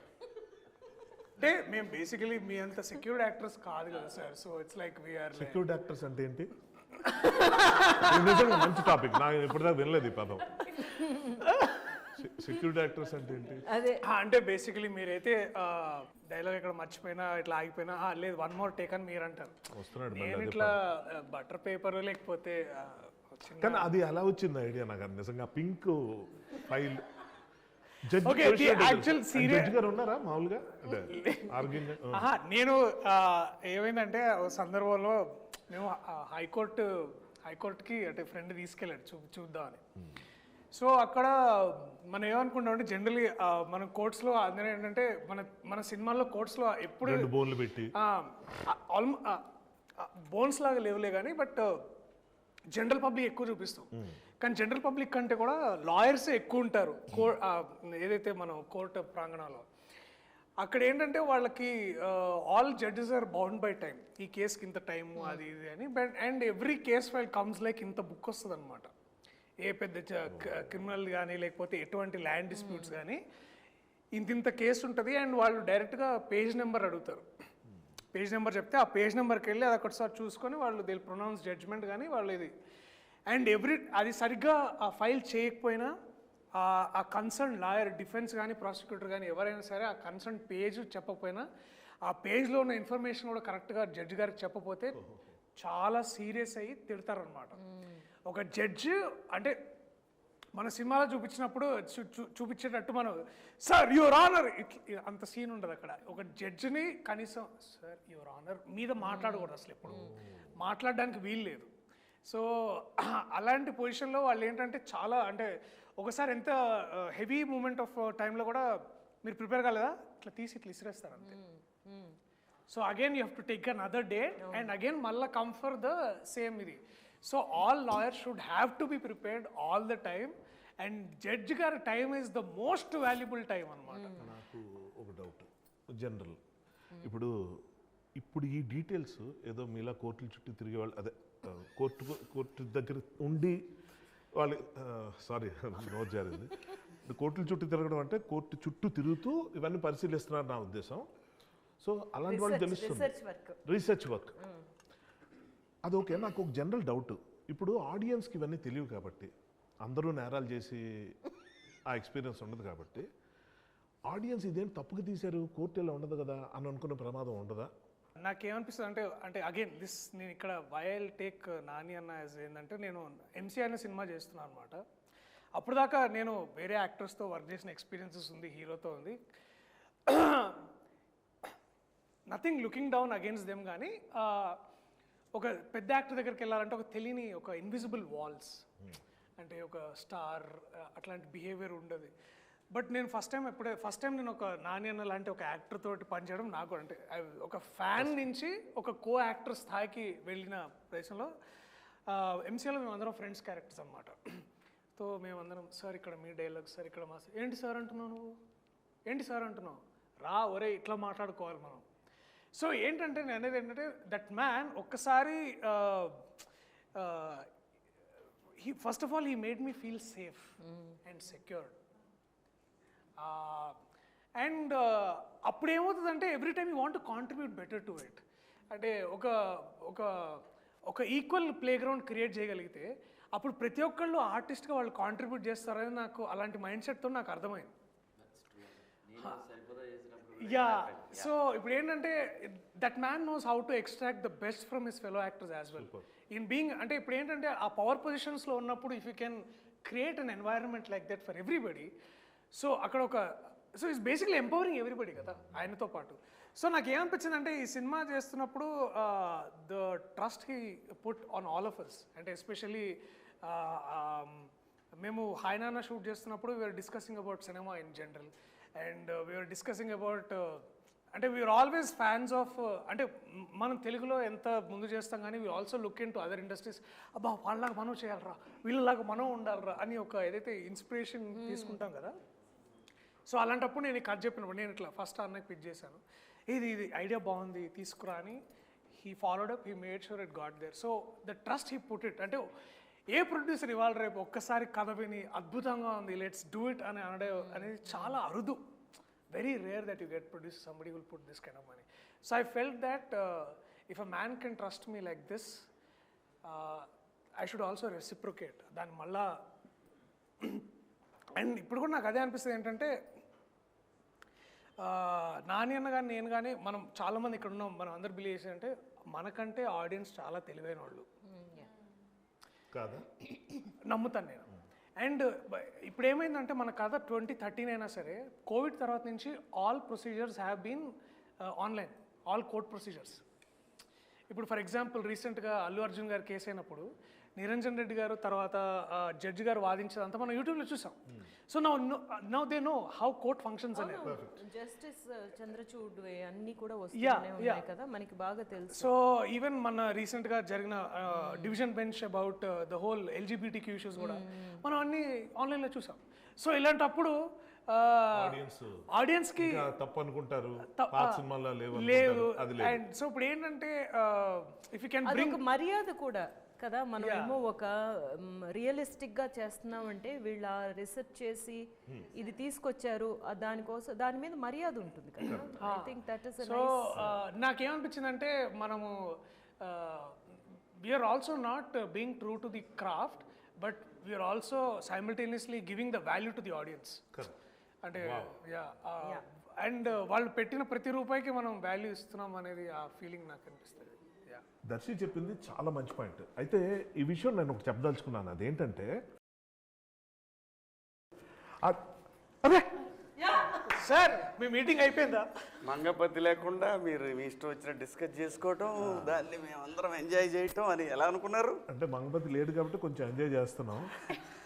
అంటే మేము బేసికలీ మీ అంత సెక్యూర్డ్ యాక్టర్స్ కాదు కదా సార్. So it's like we are security actors అంటే ఏంటి? ఇది నిజంగా మంచి టాపిక్, నాకు ఇప్పటిదాకా వినలేదు ఈ పదం. సెక్యూరిటీ యాక్టర్స్ అంటే ఏంటి? అదే అంటే బేసికలీ మీరైతే డైలాగ్ ఇక్కడ మర్చిపోయినా ఇట్లా ఆగిపోయినా లేదు 1 more టేక్ అని మీరు అంటారు. వస్తున్నాడు నేను మళ్ళీ. ఇట్లా బటర్ పేపర్ లేకపోతే కానీ అది ఎలా వచ్చింది ఐడియా నాకు అది నిజంగా. Pink file Okay, the actual serious- judge గారు ఉన్నారా మామూలుగా అంటే ఆర్గ్యూయింగ్? నేను ఏమైందంటే ఓ సందర్భంలో మేము హైకోర్టుకి అంటే ఫ్రెండ్ తీసుకెళ్ళాడు చూద్దామని. సో అక్కడ మనం ఏమనుకుంటామంటే జనరలీ మన కోర్ట్స్లో అందరూ ఏంటంటే మన సినిమాల్లో కోర్ట్స్లో ఎప్పుడు 2 బోన్లు పెట్టి బోన్స్ లాగా లేవులే కానీ బట్ జనరల్ పబ్లిక్ ఎక్కువ చూపిస్తాం. కానీ జనరల్ పబ్లిక్ కంటే కూడా లాయర్స్ ఎక్కువ ఉంటారు ఏదైతే మనం కోర్టు ప్రాంగణంలో. అక్కడ ఏంటంటే వాళ్ళకి all judges are bound by time. ఈ కేసుకి ఇంత టైము అది ఇది అని. But and every case file comes like ఇంత బుక్ వస్తుంది అనమాట. ఏ పెద్ద క్రిమినల్ కానీ లేకపోతే ఎటువంటి ల్యాండ్ డిస్ప్యూట్స్ కానీ ఇంత కేసు ఉంటుంది. అండ్ వాళ్ళు డైరెక్ట్గా పేజ్ నెంబర్ అడుగుతారు. పేజ్ నెంబర్ చెప్తే ఆ పేజ్ నెంబర్కి వెళ్ళి అది ఒకటిసారి చూసుకొని వాళ్ళు దే ప్రొనౌన్స్ జడ్జ్మెంట్ కానీ వాళ్ళు ఇది. అండ్ అది సరిగ్గా ఆ ఫైల్ చేయకపోయినా ఆ కన్సర్న్ లాయర్ డిఫెన్స్ కానీ ప్రాసిక్యూటర్ కానీ ఎవరైనా సరే ఆ కన్సర్న్ పేజ్ చెప్పకపోయినా ఆ పేజ్లో ఉన్న ఇన్ఫర్మేషన్ కూడా కరెక్ట్గా జడ్జి గారికి చెప్పకపోతే చాలా సీరియస్ అయ్యి తిడతారనమాట. ఒక జడ్జి అంటే మన సినిమాలో చూపించినప్పుడు చూపించేటట్టు మనం సార్ యువర్ ఆనర్ అంత సీన్ ఉండదు అక్కడ. ఒక జడ్జిని కనీసం సార్ యువర్ ఆనర్ మీద మాట్లాడకూడదు అసలు, ఎప్పుడు మాట్లాడడానికి వీలు లేదు. సో అలాంటి పొజిషన్లో వాళ్ళు ఏంటంటే చాలా అంటే ఒకసారి ఎంత హెవీ మూమెంట్ ఆఫ్ టైంలో కూడా మీరు ప్రిపేర్ కాలేదా ఇట్లా తీసి ఇట్లా ఇసిరేస్తారు అంతే. So again you have to take another day and again మళ్ళీ కమ్ ఫర్ ద సేమ్ ఇది. So all lawyers should have to be prepared all the time. And judge గారి time is the most valuable time అనమాట. నాకు ఒక doubt general, ఇప్పుడు ఈ details ఏదో మీలా కోర్టుల చుట్టూ తిరిగే వాళ్ళు అదే కోర్టు దగ్గర ఉండి వాళ్ళు సారీ నోట్ జరిగింది. కోర్టుల చుట్టూ తిరగడం అంటే కోర్టు చుట్టూ తిరుగుతూ ఇవన్నీ పరిశీలిస్తున్నారు నా ఉద్దేశం. సో అలాంటి వాళ్ళు తెలుస్తుంది రీసెర్చ్ వర్క్. అదొకే. నాకు ఒక జనరల్ డౌట్, ఇప్పుడు ఆడియన్స్కి ఇవన్నీ తెలియవు కాబట్టి అందరూ నేరాలు చేసి ఆ ఎక్స్పీరియన్స్ ఉండదు కాబట్టి ఆడియన్స్ ఇదేం తప్పుగా తీశారు కోర్టు ఇలా ఉండదు కదా అని అనుకునే ప్రమాదం ఉండదా? నాకేమనిపిస్తుంది అంటే అగైన్ నేను ఇక్కడ వైల్ టేక్ నాని అన్న యాజ్ ఏంటంటే నేను ఎంసీ అనే సినిమా చేస్తున్నాను అనమాట. అప్పుడు దాకా నేను వేరే యాక్టర్స్తో వర్క్ చేసిన ఎక్స్పీరియన్సెస్ ఉంది, హీరోతో ఉంది. Nothing looking down against them. కానీ ఒక పెద్ద యాక్టర్ దగ్గరికి వెళ్ళాలంటే ఒక తెలియని ఒక ఇన్విజిబుల్ వాల్స్ అంటే ఒక స్టార్ అట్లాంటి బిహేవియర్ ఉండదు. బట్ నేను ఫస్ట్ టైం నేను ఒక నాని అన్న లాంటి ఒక యాక్టర్ తోటి పనిచేయడం నాకు అంటే ఒక ఫ్యాన్ నుంచి ఒక కో యాక్టర్ స్థాయికి వెళ్ళిన ప్రదేశంలో ఎంసీలో మేమందరం ఫ్రెండ్స్ క్యారెక్టర్స్ అనమాట. సో మేమందరం సార్ ఇక్కడ మీ డైలాగ్ సార్ ఇక్కడ మా ఏంటి సార్ అంటున్నావు నువ్వు ఏంటి సార్ అంటున్నావు రా ఒరే ఇట్లా మాట్లాడుకోవాలి మనం. సో ఏంటంటే నేను అనేది ఏంటంటే దట్ మ్యాన్ ఒక్కసారి first of all he made me feel safe and secured. And అప్పుడు ఏమవుతుందంటే every time you want to contribute better to it. అంటే ఒక ఈక్వల్ ప్లే గ్రౌండ్ క్రియేట్ చేయగలిగితే అప్పుడు ప్రతి ఒక్కళ్ళు ఆర్టిస్ట్గా వాళ్ళు కాంట్రిబ్యూట్ చేస్తారని నాకు అలాంటి మైండ్ సెట్తో నాకు అర్థమైంది. యా. సో ఇప్పుడు ఏంటంటే that man knows how to extract the best from his fellow actors as well in being. అంటే ఇప్పుడు ఏంటంటే ఆ పవర్ పొజిషన్స్లో ఉన్నప్పుడు if you can create an environment like that for everybody. So అక్కడ so it's basically empowering everybody కదా ఆయనతో పాటు. సో నాకు ఏమనిపించింది అంటే ఈ సినిమా చేస్తున్నప్పుడు the trust he put on all of us. అంటే ఎస్పెషల్లీ మేము హైనానా షూట్ చేస్తున్నప్పుడు we are discussing about cinema in general and we are discussing about అంటే వీఆర్ ఆల్వేస్ ఫ్యాన్స్ ఆఫ్ అంటే మనం తెలుగులో ఎంత ముందు చేస్తాం కానీ we also look into other industries. అబ్బా వాళ్ళలాగా మనం చేయాలరా వీళ్ళలాగా మనం ఉండాలరా అని ఒక ఏదైతే ఇన్స్పిరేషన్ తీసుకుంటాం కదా. సో అలాంటప్పుడు నేను కథ చెప్పినప్పుడు నేను ఇట్లా ఫస్ట్ అన్నకి పిచ్ చేశాను, ఇది ఐడియా బాగుంది తీసుకురా అని. He followed up, he made sure it got there. So the trust he put it. అంటే ఏ ప్రొడ్యూసర్ ఇవాళ రేపు ఒక్కసారి కథ విని అద్భుతంగా ఉంది లెట్స్ డూ ఇట్ అని అనడం అనేది చాలా అరుదు. very rare that you get producer, somebody will put this kind of money. So I felt that if a man can trust me like this, I should also reciprocate. దాని మళ్ళా and ఇప్పుడు కూడా నాకు అదే అనిపిస్తుంది ఏంటంటే నాని అన్న కానీ నేను కానీ మనం చాలామంది ఇక్కడ ఉన్నాం, మనం అందరు బిలీవ్ చేసి అంటే మనకంటే ఆడియన్స్ చాలా తెలివైన వాళ్ళు కాదా? నమ్ముతాను నేను. అండ్ ఇప్పుడు ఏమైందంటే మన కథ 2013 అయినా సరే కోవిడ్ తర్వాత నుంచి all procedures have been online, all court procedures. ఇప్పుడు ఫర్ ఎగ్జాంపుల్ రీసెంట్గా అల్లు అర్జున్ గారు కేసు అయినప్పుడు నిరంజన్ రెడ్డి గారు తర్వాత జడ్జి గారు వాదించేదంతా మనం యూట్యూబ్లో చూసాం. So now they know how court functions అనేది. జస్టిస్ చంద్రచూడ్ అన్ని కూడా వస్తూనే ఉన్నాయి కదా, మనకి బాగా తెలుసు. సో ఈవెన్ మన రీసెంట్గా జరిగిన division bench about the whole LGBTQ issues కూడా మనం అన్ని ఆన్లైన్లో చూసాం. సో ఇలాంటప్పుడు ఆడియన్స్కి తప్పు అనుకుంటారు, పాత సినిమాల్లో లేవు. అండ్ సో ఇప్పుడు ఏంటంటే ఇఫ్ యూ కెన్ బ్రింగ్ మర్యాద కూడా కదా, మనం ఏమో ఒక రియలిస్టిక్ గా చేస్తున్నామంటే వీళ్ళ రీసెర్చ్ చేసి ఇది తీసుకొచ్చారు, దానికోసం దాని మీద మర్యాద ఉంటుంది కదా. I think that is so నాకేమనిపించిందంటే మనము we are also not being true to the craft, but we are also simultaneously giving the value to the audience. అంటే అండ్ వాళ్ళు పెట్టిన ప్రతి రూపాయికి మనం వాల్యూ ఇస్తున్నాం అనేది ఆ ఫీలింగ్ నాకు అనిపిస్తుంది. దర్శి చెప్పింది చాలా మంచి పాయింట్. అయితే ఈ విషయం నేను ఒక చెప్పదలుచుకున్నాను, అదేంటంటే అదే సార్ మీ మీటింగ్ అయిపోయిందా? మంగపతి లేకుండా మీరు మీ ఇష్టం వచ్చిన డిస్కస్ చేసుకోవటం, దాన్ని మేమందరం ఎంజాయ్ చేయటం అని ఎలా అనుకున్నారు? అంటే మంగపతి లేడు కాబట్టి కొంచెం ఎంజాయ్ చేస్తున్నాం.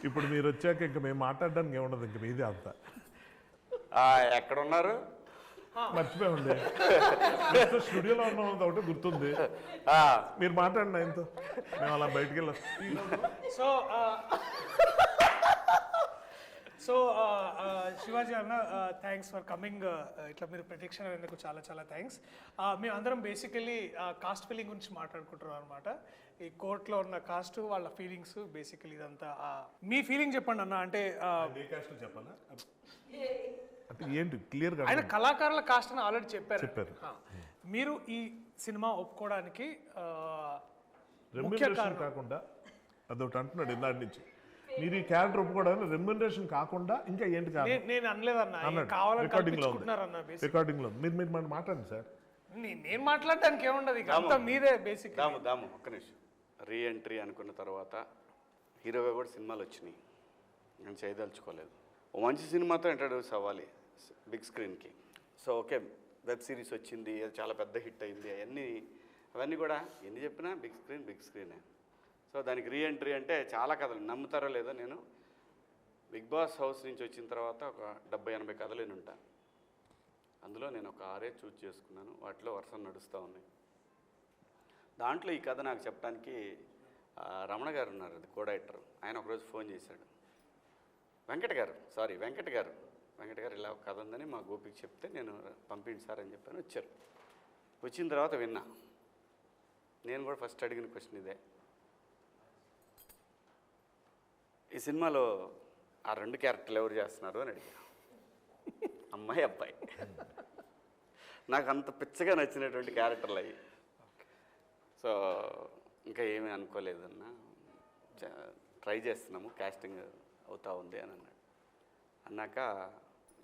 ఇప్పుడు మీరు వచ్చాక ఇంకా మేము మాట్లాడడానికి ఏముండదు, ఇంక మీదే అంతా. ఎక్కడున్నారు? మర్చిపోయింది, స్టూడియోలో ఉన్నాం ఒకటి గుర్తుంది. మీరు మాట్లాడిన ఆయనతో మేము అలా బయటికి వెళ్ళాం. సో శివాజీ అన్న థ్యాంక్స్ ఫర్ కమింగ్. ఇట్లా మీరు ప్రత్యక్ష అయినందుకు చాలా చాలా థ్యాంక్స్. మేము అందరం బేసికలీ కాస్ట్ ఫీలింగ్ గురించి మాట్లాడుకుంటున్నాం అనమాట. ఈ కోర్టులో ఉన్న కాస్ట్, వాళ్ళ ఫీలింగ్స్, బేసికలీ ఇదంతా. మీ ఫీలింగ్ చెప్పండి అన్న. అంటే చెప్పాలా అంటే ఏంటి క్లియర్గా? ఆయన కళాకారుల కాస్ట్ అని ఆల్రెడీ చెప్పారు. మీరు ఈ సినిమా ఒప్పుకోవడానికి ముఖ్య కారణం కాకుండా అదొకటి అంటున్నాడు ఇందాటి నుంచి, మీరు ఈ క్యారెక్టర్ ఒప్పుకోవడానికి రెమ్యునరేషన్ కాకుండా ఇంకా ఏంటి కారణం? నేను అనలేదన్న, కావాలని కల్పించుకుంటున్నారన్న. రికార్డింగ్ లో మీరు మాట్లాడండి సార్. నేను మాట్లాడడానికి ఏముండదు, ఇక అంతా మీదే బేసిక్. దాము ఒక్క నిమిషం. రీఎంట్రీ అనుకున్న తర్వాత హీరోగా కూడా సినిమాలు వచ్చినాయి, నేను చేయదలుచుకోలేదు. ఓ మంచి సినిమాతో ఇంట్రడ్యూస్ అవ్వాలి బిగ్ స్క్రీన్కి. సో ఓకే, వెబ్ సిరీస్ వచ్చింది, అది చాలా పెద్ద హిట్ అయింది, అవన్నీ కూడా ఎన్ని చెప్పినా బిగ్ స్క్రీనే. సో దానికి రీఎంట్రీ అంటే చాలా కథలు, నమ్ముతారో లేదో, నేను బిగ్ బాస్ హౌస్ నుంచి వచ్చిన తర్వాత ఒక 70-80 కథలు నేను ఉంటాను. అందులో నేను ఒక 6 చూజ్ చేసుకున్నాను, వాటిలో వరుస నడుస్తూ ఉన్నాయి. దాంట్లో ఈ కథ నాకు చెప్పడానికి రమణ గారు ఉన్నారు, అది కో డైరెక్టర్. ఆయన ఒకరోజు ఫోన్ చేశాడు, వెంకట్ గారు ఇలా కథ ఉందని మా గోపికి చెప్తే నేను పంపిండి సార్ అని చెప్పాను. వచ్చారు. వచ్చిన తర్వాత విన్నా. నేను కూడా ఫస్ట్ అడిగిన క్వశ్చన్ ఇదే, ఈ సినిమాలో ఆ 2 క్యారెక్టర్లు ఎవరు చేస్తున్నారు అని అడిగా. అమ్మాయి అబ్బాయి. నాకు అంత పిచ్చగా నచ్చినటువంటి క్యారెక్టర్లు అవి. సో ఇంకా ఏమీ అనుకోలేదన్నా, ట్రై చేస్తున్నాము, కాస్టింగ్ అవుతా ఉంది అని అన్నాడు. అన్నాక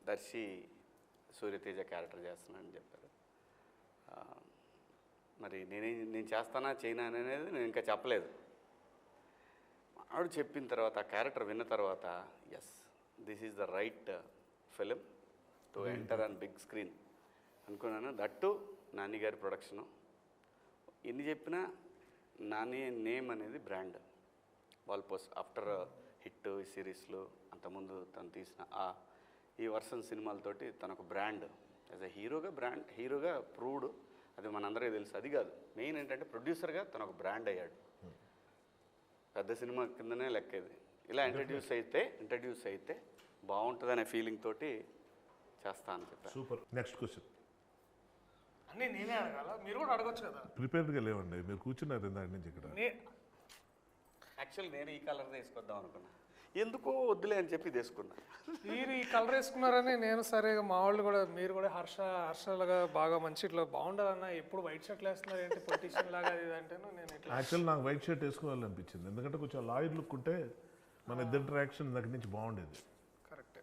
దర్శి సూర్యతేజ క్యారెక్టర్ చేస్తున్నానని చెప్పారు. మరి నేను చేస్తానా చేయనా అనేది నేను ఇంకా చెప్పలేదు. ఆవిడ చెప్పిన తర్వాత, ఆ క్యారెక్టర్ విన్న తర్వాత, yes this is the right film to enter on big screen అనుకున్నాను. దట్టు నాని గారి ప్రొడక్షను. ఎన్ని చెప్పినా నాని నేమ్ అనేది brand. Wall post after hit ఈ సిరీస్లో, అంతకుముందు తను తీసిన ఈ వర్షన్ సినిమాలతోటి తనకు బ్రాండ్ యాజ్ ఎ హీరోగా ప్రూవ్డ్. అది మనందరికీ తెలుసు. అది కాదు మెయిన్ ఏంటంటే ప్రొడ్యూసర్గా తను ఒక బ్రాండ్ అయ్యాడు. పెద్ద సినిమా కిందనే లెక్కేది. ఇలా ఇంట్రడ్యూస్ అయితే బాగుంటుందనే ఫీలింగ్ తోటి చేస్తా అని చెప్పాను. సూపర్. Next question. అన్నీ నేనే అడగాల, మీరు కూడా అడగొచ్చు కదా. ప్రిపేర్డ్గా లేవండి, మీరు కూర్చున్నారు ఇందాక నుంచి ఇక్కడ. యాక్చువల్లీ నేను ఈ కలర్ తీసుకొద్దాం అనుకున్నా. ఎందుకో వద్దులే అని చెప్పి తీసుకున్నా. మీరు ఈ కలర్ వేసుకున్నారని నేను సరే మా వాళ్ళు కూడా మీరు కూడా హర్షలాగా బాగా మంచి ఇట్లా బాగుండాలన్న ఎప్పుడు వైట్ షర్ట్లు వేస్తున్నారు ఏంటి పొలిటీషియన్ లాగా అది ఇది అంటేను నేను ఇట్లా యాక్చువల్ నాకు వైట్ షర్ట్ వేసుకోవాలనిపించింది, ఎందుకంటే కొంచెం లాయర్ లుక్ ఉంటే మన ఇద్దరు ఇంటరాక్షన్ దగ్గర నుంచి బాగుండేది. కరెక్టే.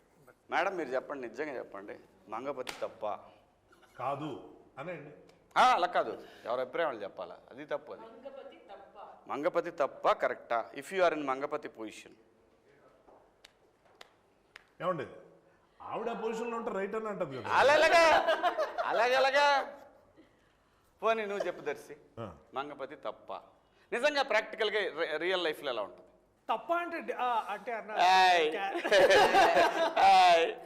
మేడం మీరు చెప్పండి, నిజంగా చెప్పండి, మంగపతి తప్ప? కాదు అనండి. అలా కాదు, ఎవరి అభిప్రాయం వాళ్ళు చెప్పాలా, అది తప్పు. అది మంగపతి తప్ప కరెక్టా? If you are in Mangapathi position. ఏమండి ఆవిడ పొజిషన్లో ఉంటే రైట్ అని అంటది కదా. అలాగలాగా పోనీ నువ్వు చెప్పు దర్శి, మంగపతి తప్ప నిజంగా ప్రాక్టికల్గా రియల్ లైఫ్లో ఎలా ఉంటుంది? తప్ప అంటే అంటే అన్న ఏయ్.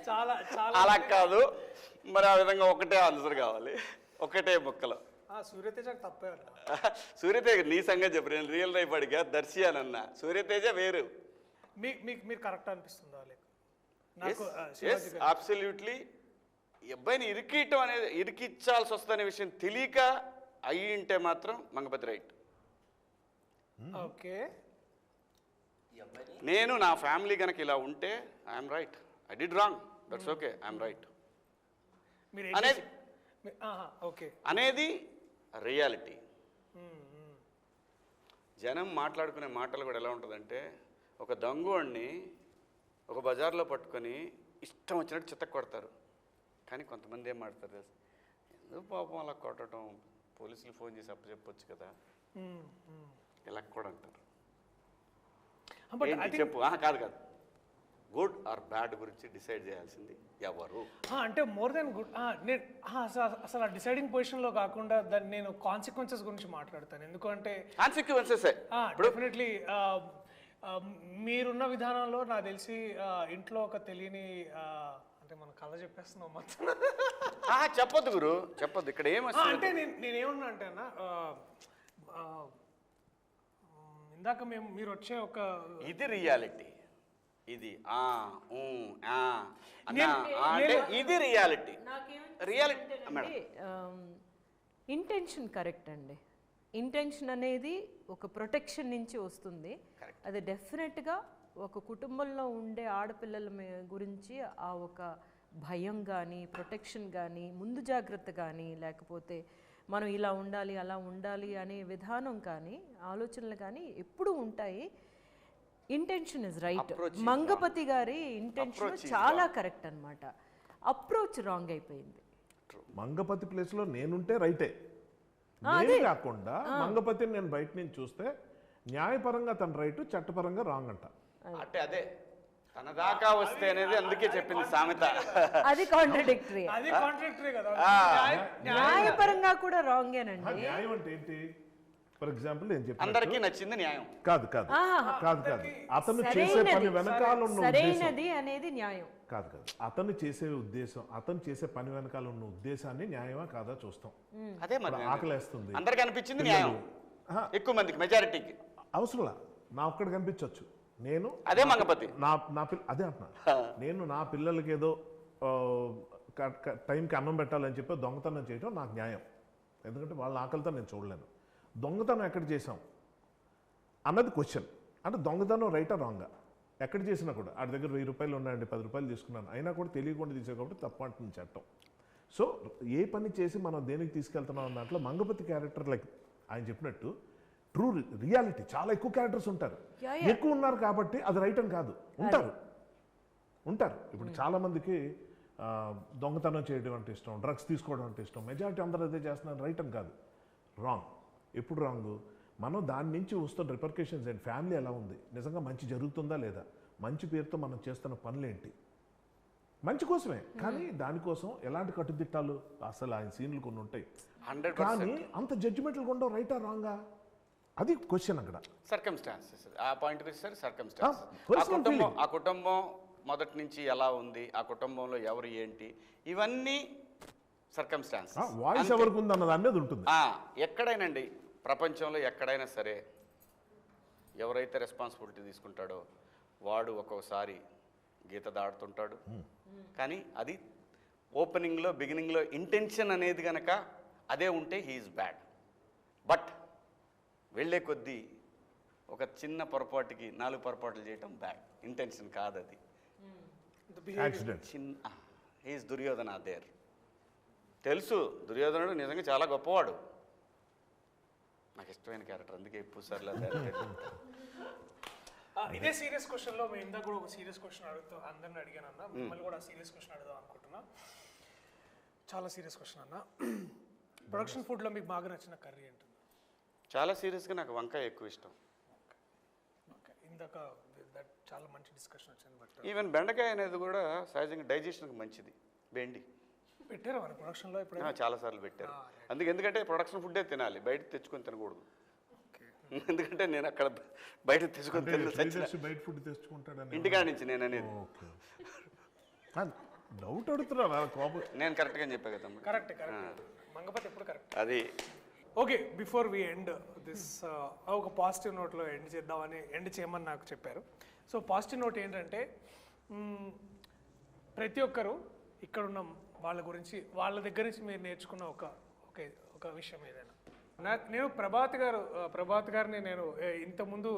చాలా చాలా అలా కాదు మరి, ఆ విధంగా ఒకటే ఆన్సర్ కావాలి, ఒకటే ముక్కలో. సూర్యతేజకు తప్పే అన్న. సూర్యతేజ నీ సంగతి చెప్పు, నేను రియల్ లైఫ్ అడిగా దర్శి అని అన్నా. సూర్యతేజ వేరు. మీరు కరెక్ట్ అనిపిస్తుందా లేక నాకు ఎస్ అబ్సల్యూట్లీ. ఈ అబ్బాయిని ఇరికియటం అనేది, ఇరికిచ్చాల్సి వస్తుందనే విషయం తెలియక అయ్యి ఉంటే మాత్రం మంగపతి రైట్. ఓకే. నేను నా ఫ్యామిలీ కనుక ఇలా ఉంటే I'm right, I did wrong, that's okay, I'm right మీరు అనేది ఓకే అనేది రియాలిటీ. జనం మాట్లాడుకునే మాటలు కూడా ఎలా ఉంటుందంటే, ఒక దొంగోడిని ఒక బజార్లో పట్టుకొని ఇష్టం వచ్చినట్టు చిత్త కొడతారు. కానీ కొంతమంది ఏం మాడతారు తెలుసు, ఎందుకు పాపం అలా కొట్టడం, పోలీసులు ఫోన్ చేసి అప్పచెప్పొచ్చు కదా, ఇలా కూడా అంటారు. ఏంటి చెప్పు. కాదు కాదు, గుడ్ ఆర్ బ్యాడ్ గురించి డిసైడ్ చేయాల్సింది ఎవరు అంటే మోర్ దెన్ గుడ్. నేను అసలు ఆ డిసైడింగ్ పొజిషన్లో కాకుండా దాన్ని నేను కాన్సిక్వెన్సెస్ గురించి మాట్లాడతాను. ఎందుకంటే కాన్సిక్వెన్సెస్ డెఫినెట్లీ మీరున్న విధానంలో నాకు తెలిసి ఇంట్లో ఒక తెలియని అంటే మనం కథ చెప్పేస్తున్నాం మొత్తం. చెప్పొద్దు గురు, చెప్పొద్దు. ఇక్కడ ఏమొస్తుంది అంటే నేనేమన్నా అంటే అన్న ఇందాక మీరు వచ్చే ఒక ఇది రియాలిటీ, ఇది అంటే ఇది రియాలిటీ. రియాలిటీ ఇంటెన్షన్ కరెక్ట్ అండి. ఇంటెన్షన్ అనేది ఒక ప్రొటెక్షన్ నుంచి వస్తుంది. అది డెఫినెట్గా ఒక కుటుంబంలో ఉండే ఆడపిల్లల గురించి ఆ ఒక భయం కానీ, ప్రొటెక్షన్ కానీ, ముందు జాగ్రత్త కానీ, లేకపోతే మనం ఇలా ఉండాలి అలా ఉండాలి అనే విధానం కానీ, ఆలోచనలు కానీ ఎప్పుడూ ఉంటాయి. Intention is right. మంగపతి గారి ఇంటెన్షన్ చాలా కరెక్ట్ అన్నమాట. అప్రోచ్ రాంగ్ అయిపోయింది. మంగపతి ప్లేస్లో నేనుంటే రైటే, నేను కాకుండా మంగపతిని నేను బయట నుంచి చూస్తే న్యాయపరంగా తన రైట్, చట్టపరంగా రాంగ్ అంట. అంటే అదే తన దాకా వస్తే అనేది అందుకే చెప్పింది సామెత. అది కాంట్రడిక్టరీ. అది కాంట్రాక్టరీ కదా. న్యాయపరంగా కూడా రాంగేనండి. న్యాయం అంటే ఏంటి? ఫర్ ఎగ్జాంపుల్ నేను చెప్పాను, అందరికీ నచ్చింది న్యాయం కాదు కాదు కాదు కాదు అతను చేసే పని వెనకాల ఉన్న సరైనది అనేది న్యాయం కాదు కాదు. అతను చేసే ఉద్దేశం, అతను చేసే పని వెనకాల ఉన్న ఉద్దేశాన్ని న్యాయమా కాదా చూస్తాం. అదే మరి ఆకలేస్తుంది, అందరికి అనిపించింది న్యాయం, ఎక్కువ మందికి మెజారిటీకి అవసరంలా నా ఒక్కడికి కనిపించవచ్చు. నేను అదే మంగపతి అదే అంటున్నా, నేను నా పిల్లలకి ఏదో టైంకి అన్నం పెట్టాలని చెప్పి దొంగతనం చేయడం నాకు న్యాయం, ఎందుకంటే వాళ్ళ ఆకలితో నేను చూడలేను. దొంగతనం ఎక్కడ చేసాం అన్నది క్వశ్చన్. అంటే దొంగతనం రైటా రాంగా ఎక్కడ చేసినా కూడా, ఆడి దగ్గర 1000 రూపాయలు ఉన్నాయండి, 10 రూపాయలు తీసుకున్నాను, అయినా కూడా తెలియకుండా తీసే కాబట్టి తప్పు అంటుంది చట్టం. సో ఏ పని చేసి మనం దేనికి తీసుకెళ్తున్నాం అన్న దాంట్లో మంగపతి క్యారెక్టర్ లైక్ ఆయన చెప్పినట్టు ట్రూ రియాలిటీ, చాలా ఎక్కువ క్యారెక్టర్స్ ఉంటారు, ఎక్కువ ఉన్నారు కాబట్టి అది రైట్ అని కాదు, ఉంటారు. ఇప్పుడు చాలామందికి దొంగతనం చేయడం అంటే ఇష్టం, డ్రగ్స్ తీసుకోవడం అంటే ఇష్టం, మెజారిటీ అందరూ అదే చేస్తున్నారు, రైట్ అని కాదు, రాంగ్. ఎప్పుడు రాంగ్? మనం దాని నుంచి వస్తున్న రిపర్కేషన్స్ ఏంటి, ఫ్యామిలీ ఎలా ఉంది, నిజంగా మంచి జరుగుతుందా లేదా, మంచి పేరుతో మనం చేస్తున్న పనులేంటి, మంచి కోసమే కానీ దానికోసం ఎలాంటి కట్టుదిట్టాలు, అసలు ఆయన సీన్లు కొన్ని ఉంటాయి. కానీ అంత జడ్జిమెంట్లు ఉండవు, రైటా రాంగా, అది క్వశ్చన్ అక్కడ. సర్కమ్స్టాన్సెస్ ఆ పాయింట్కి వచ్చేసరికి సర్కమ్స్టాన్సెస్, ఆ కుటుంబం మొదటి నుంచి ఎలా ఉంది, ఆ కుటుంబంలో ఎవరు ఏంటి, ఇవన్నీ సర్కమ్స్టాన్సెస్. వాయిస్ ఎవరికి ఉంది అన్న దాని మీద ఉంటుంది. ఎక్కడైనండి ప్రపంచంలో ఎక్కడైనా సరే ఎవరైతే రెస్పాన్సిబిలిటీ తీసుకుంటాడో వాడు ఒక్కొక్కసారి గీత దాడుతుంటాడు. కానీ అది ఓపెనింగ్లో బిగినింగ్లో ఇంటెన్షన్ అనేది కనుక అదే ఉంటే హీఈస్ బ్యాడ్. బట్ వెళ్ళే కొద్దీ ఒక చిన్న పొరపాటుకి 4 పొరపాట్లు చేయటం బ్యాడ్, ఇంటెన్షన్ కాదు అది. యాక్సిడెంట్. చిన్న హీస్ దుర్యోధన దేర్. తెలుసు దుర్యోధనుడు నిజంగా చాలా గొప్పవాడు, నాకు ఇష్టమైన క్యారెక్టర్, అందుకే ఎక్కువ సార్లు ఇదే సీరియస్ క్వశ్చన్లో మేము ఇందాక కూడా ఒక సీరియస్ క్వశ్చన్ అడుగుతూ అందరిని అడిగాను అన్న, మిమ్మల్ని కూడా సీరియస్ క్వశ్చన్ అడుగుదాం అనుకుంటున్నా. చాలా సీరియస్ క్వశ్చన్ అన్న. ప్రొడక్షన్ ఫుడ్లో మీకు బాగా నచ్చిన కర్రీ ఏంటి? చాలా సీరియస్గా నాకు వంకాయ ఎక్కువ ఇష్టం. ఓకే, ఇందాక దట్ చాలా మంచి డిస్కషన్ వచ్చింది. బట్ ఈవెన్ బెండకాయ అనేది కూడా సహజంగా డైజెషన్కి మంచిది. బెండి పెట్టారా మన ప్రొడక్షన్లో ఇప్పుడు? చాలాసార్లు పెట్టారు. ఎందుకంటే ప్రొడక్షన్ ఫుడ్డే తినాలి, బయట తెచ్చుకొని తినకూడదు. ఎందుకంటే నేను అక్కడ బయట తెచ్చుకొని బయట ఫుడ్ తెచ్చుకుంటాడని ఇంటికాడ నుంచి నేను అనేది. ఓకే, డౌట్ అడుగుతున్నా కోపం. నేను కరెక్ట్గా చెప్పా కదా. కరెక్ట్ మంగపతి ఎప్పుడు కరెక్ట్. అది okay, before we end this ఒక పాజిటివ్ నోట్లో ఎండ్ చేయమని నాకు చెప్పారు. సో పాజిటివ్ నోట్ ఏంటంటే ప్రతి ఒక్కరు ఇక్కడ ఉన్న వాళ్ళ గురించి, వాళ్ళ దగ్గర నుంచి మీరు నేర్చుకున్న ఒక విషయం ఏదైనా. నేను ప్రభాత్ గారిని నేను ఇంతకుముందు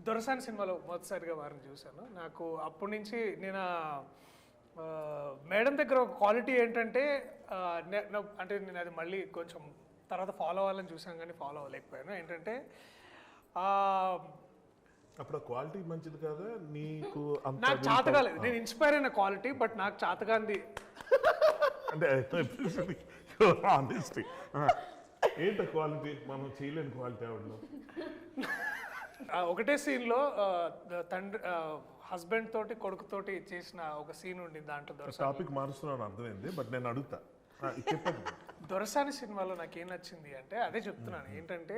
దొరసాని సినిమాలో మొదటిసారిగా వారిని చూశాను. నాకు అప్పటి నుంచి నేను మేడం దగ్గర ఒక క్వాలిటీ ఏంటంటే అంటే నేను అది మళ్ళీ కొంచెం తర్వాత ఫాలో అవ్వాలని చూసాను కానీ ఫాలో అవ్వలేకపోయాను. ఏంటంటే అప్పుడు క్వాలిటీ మంచిది కదా నీకు? నాకు చేతగాలేదు, నేను ఇన్స్పైర్ అయిన క్వాలిటీ, బట్ నాకు చేతగాంది అంటే ఏంట క్వాలిటీ, మనం చేయలేని క్వాలిటీ ఆవిడలో. ఒకటే సీన్లో తండ్రి హస్బెండ్ తోటి కొడుకుతోటి చేసిన ఒక సీన్ ఉండింది. దాంట్లో టాపిక్ మారుస్తున్నాను అర్థమైంది, బట్ నేను అడుగుతా చెప్పండి. దొరసాని సినిమాలో నాకు ఏం నచ్చింది అంటే అదే చెప్తున్నాను. ఏంటంటే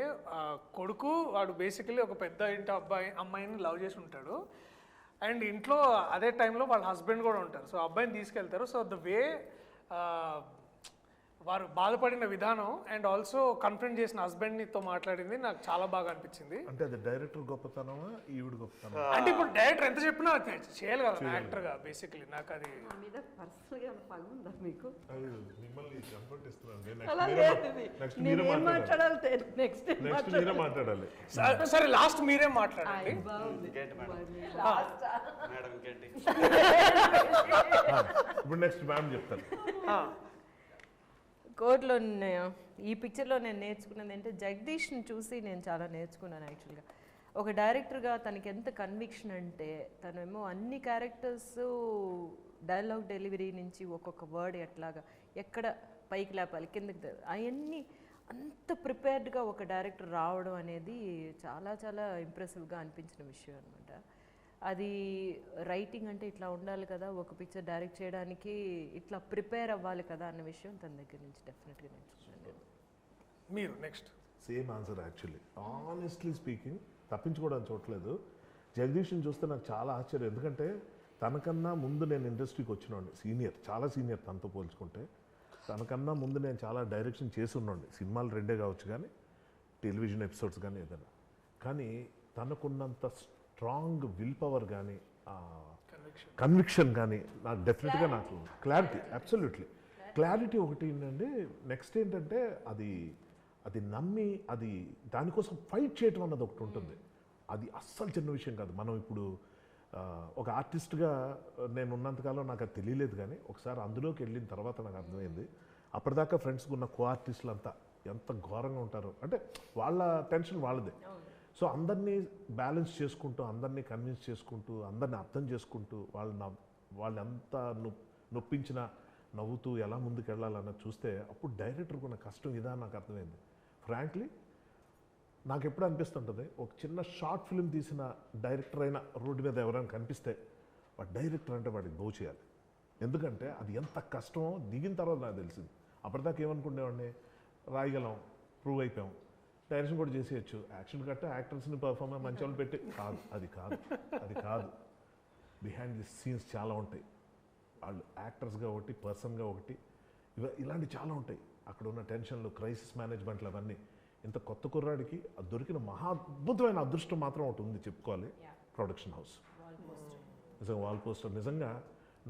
కొడుకు వాడు బేసికలీ ఒక పెద్ద ఇంటి అమ్మాయిని లవ్ చేసి ఉంటాడు, అండ్ ఇంట్లో అదే టైంలో వాళ్ళ హస్బెండ్ కూడా ఉంటారు. సో అబ్బాయిని తీసుకెళ్తారు. సో ద వే వారు బాధపడిన విధానం అండ్ ఆల్సో కన్ఫ్రంట్ చేసిన హస్బెండ్తో మాట్లాడింది నాకు చాలా బాగా అనిపించింది. అంటే అది డైరెక్టర్ గొప్పతనమా ఈవిడ గొప్పతనం? అంటే ఇప్పుడు డైరెక్టర్ ఎంత చెప్పినా చేయాలి కదా యాక్టర్గా. బేసికలీ నాకు అది మీకు మిమ్మల్ని నెక్స్ట్ మీరే మాట్లాడాలి. సరే లాస్ట్ మీరే మాట్లాడండి. మేడం ఇంకేంటి ఇప్పుడు నెక్స్ట్ మ్యామ్ చెప్తారు. కోర్టులో ఈ పిక్చర్లో నేను నేర్చుకున్నది ఏంటంటే జగదీష్ని చూసి నేను చాలా నేర్చుకున్నాను. యాక్చువల్గా ఒక డైరెక్టర్గా తనకి ఎంత కన్విక్షన్ అంటే తనేమో అన్ని క్యారెక్టర్స్ డైలాగ్ డెలివరీ నుంచి ఒక్కొక్క వర్డ్ ఎక్కడ పైకి లేపాలి కిందకి అవన్నీ అంత ప్రిపేర్డ్గా ఒక డైరెక్టర్ రావడం అనేది చాలా చాలా ఇంప్రెసివ్గా అనిపించిన విషయం అనమాట. అది రైటింగ్ అంటే ఇట్లా ఉండాలి కదా, ఒక పిక్చర్ డైరెక్ట్ చేయడానికి ఇట్లా ప్రిపేర్ అవ్వాలి కదా అన్న విషయం తన దగ్గర నుంచి డెఫినెట్గా నేర్చుకున్నాను. మీరు next same answer actually. Honestly speaking, తప్పించుకోవడానికి చూడలేదు. జగదీష్ని చూస్తే నాకు చాలా ఆశ్చర్యం, ఎందుకంటే తనకన్నా ముందు నేను ఇండస్ట్రీకి వచ్చినోండి, చాలా సీనియర్ తనతో పోల్చుకుంటే. తనకన్నా ముందు నేను చాలా డైరెక్షన్ చేసి ఉన్నాండి, సినిమాలు 2 కావచ్చు కానీ టెలివిజన్ ఎపిసోడ్స్ కానీ ఏదైనా. కానీ తనకున్నంత స్ట్రాంగ్ విల్ పవర్ కానీ కన్విక్షన్ కానీ నాకు డెఫినెట్గా నాకు క్లారిటీ, అబ్సల్యూట్లీ క్లారిటీ ఒకటి ఏంటంటే. నెక్స్ట్ ఏంటంటే అది నమ్మి అది దానికోసం ఫైట్ చేయటం అన్నది ఒకటి ఉంటుంది. అది అస్సలు చిన్న విషయం కాదు. మనం ఇప్పుడు ఒక ఆర్టిస్ట్గా నేను ఉన్నంతకాలం నాకు అది తెలియలేదు, కానీ ఒకసారి అందులోకి వెళ్ళిన తర్వాత నాకు అర్థమైంది. అప్పటిదాకా ఫ్రెండ్స్కి ఉన్న కో ఆర్టిస్టులు అంతా ఎంత ఘోరంగా ఉంటారో, అంటే వాళ్ళ టెన్షన్ వాళ్ళదే. సో అందరినీ బ్యాలెన్స్ చేసుకుంటూ, అందరినీ కన్విన్స్ చేసుకుంటూ, అందరినీ అర్థం చేసుకుంటూ, వాళ్ళు ఎంత నొప్పించినా నవ్వుతూ ఎలా ముందుకు వెళ్ళాలన్నది చూస్తే అప్పుడు డైరెక్టర్కి ఉన్న కష్టం ఇదా నాకు అర్థమైంది. ఫ్రాంక్లీ నాకు ఎప్పుడు అనిపిస్తుంటుంది, ఒక చిన్న షార్ట్ ఫిల్మ్ తీసిన డైరెక్టర్ అయినా రోడ్డు మీద ఎవరైనా కనిపిస్తే వాడు డైరెక్టర్ అంటే వాడికి దోచేయాలి చేయాలి. ఎందుకంటే అది ఎంత కష్టమో దిగిన తర్వాత నాకు తెలిసింది. అప్పటిదాకా ఏమనుకునేవాడిని, రాయగలం, ప్రూవ్ అయిపోయాం, డైరెక్షన్ కూడా చేసేయచ్చు, యాక్షన్ కట్ట యాక్టర్స్ని పర్ఫార్మెన్స్ మంచి వాళ్ళు పెట్టి అది కాదు. బిహైండ్ ది సీన్స్ చాలా ఉంటాయి. వాళ్ళు యాక్టర్స్గా ఒకటి, పర్సన్గా ఒకటి, ఇలాంటి చాలా ఉంటాయి. అక్కడ ఉన్న టెన్షన్లు, క్రైసిస్ మేనేజ్మెంట్లు, అవన్నీ. ఇంత కొత్త కుర్రాడికి దొరికిన మహా అద్భుతమైన అదృష్టం మాత్రం ఒకటి ఉంది చెప్పుకోవాలి, ప్రొడక్షన్ హౌస్. నిజంగా వాల్ పోస్టర్, నిజంగా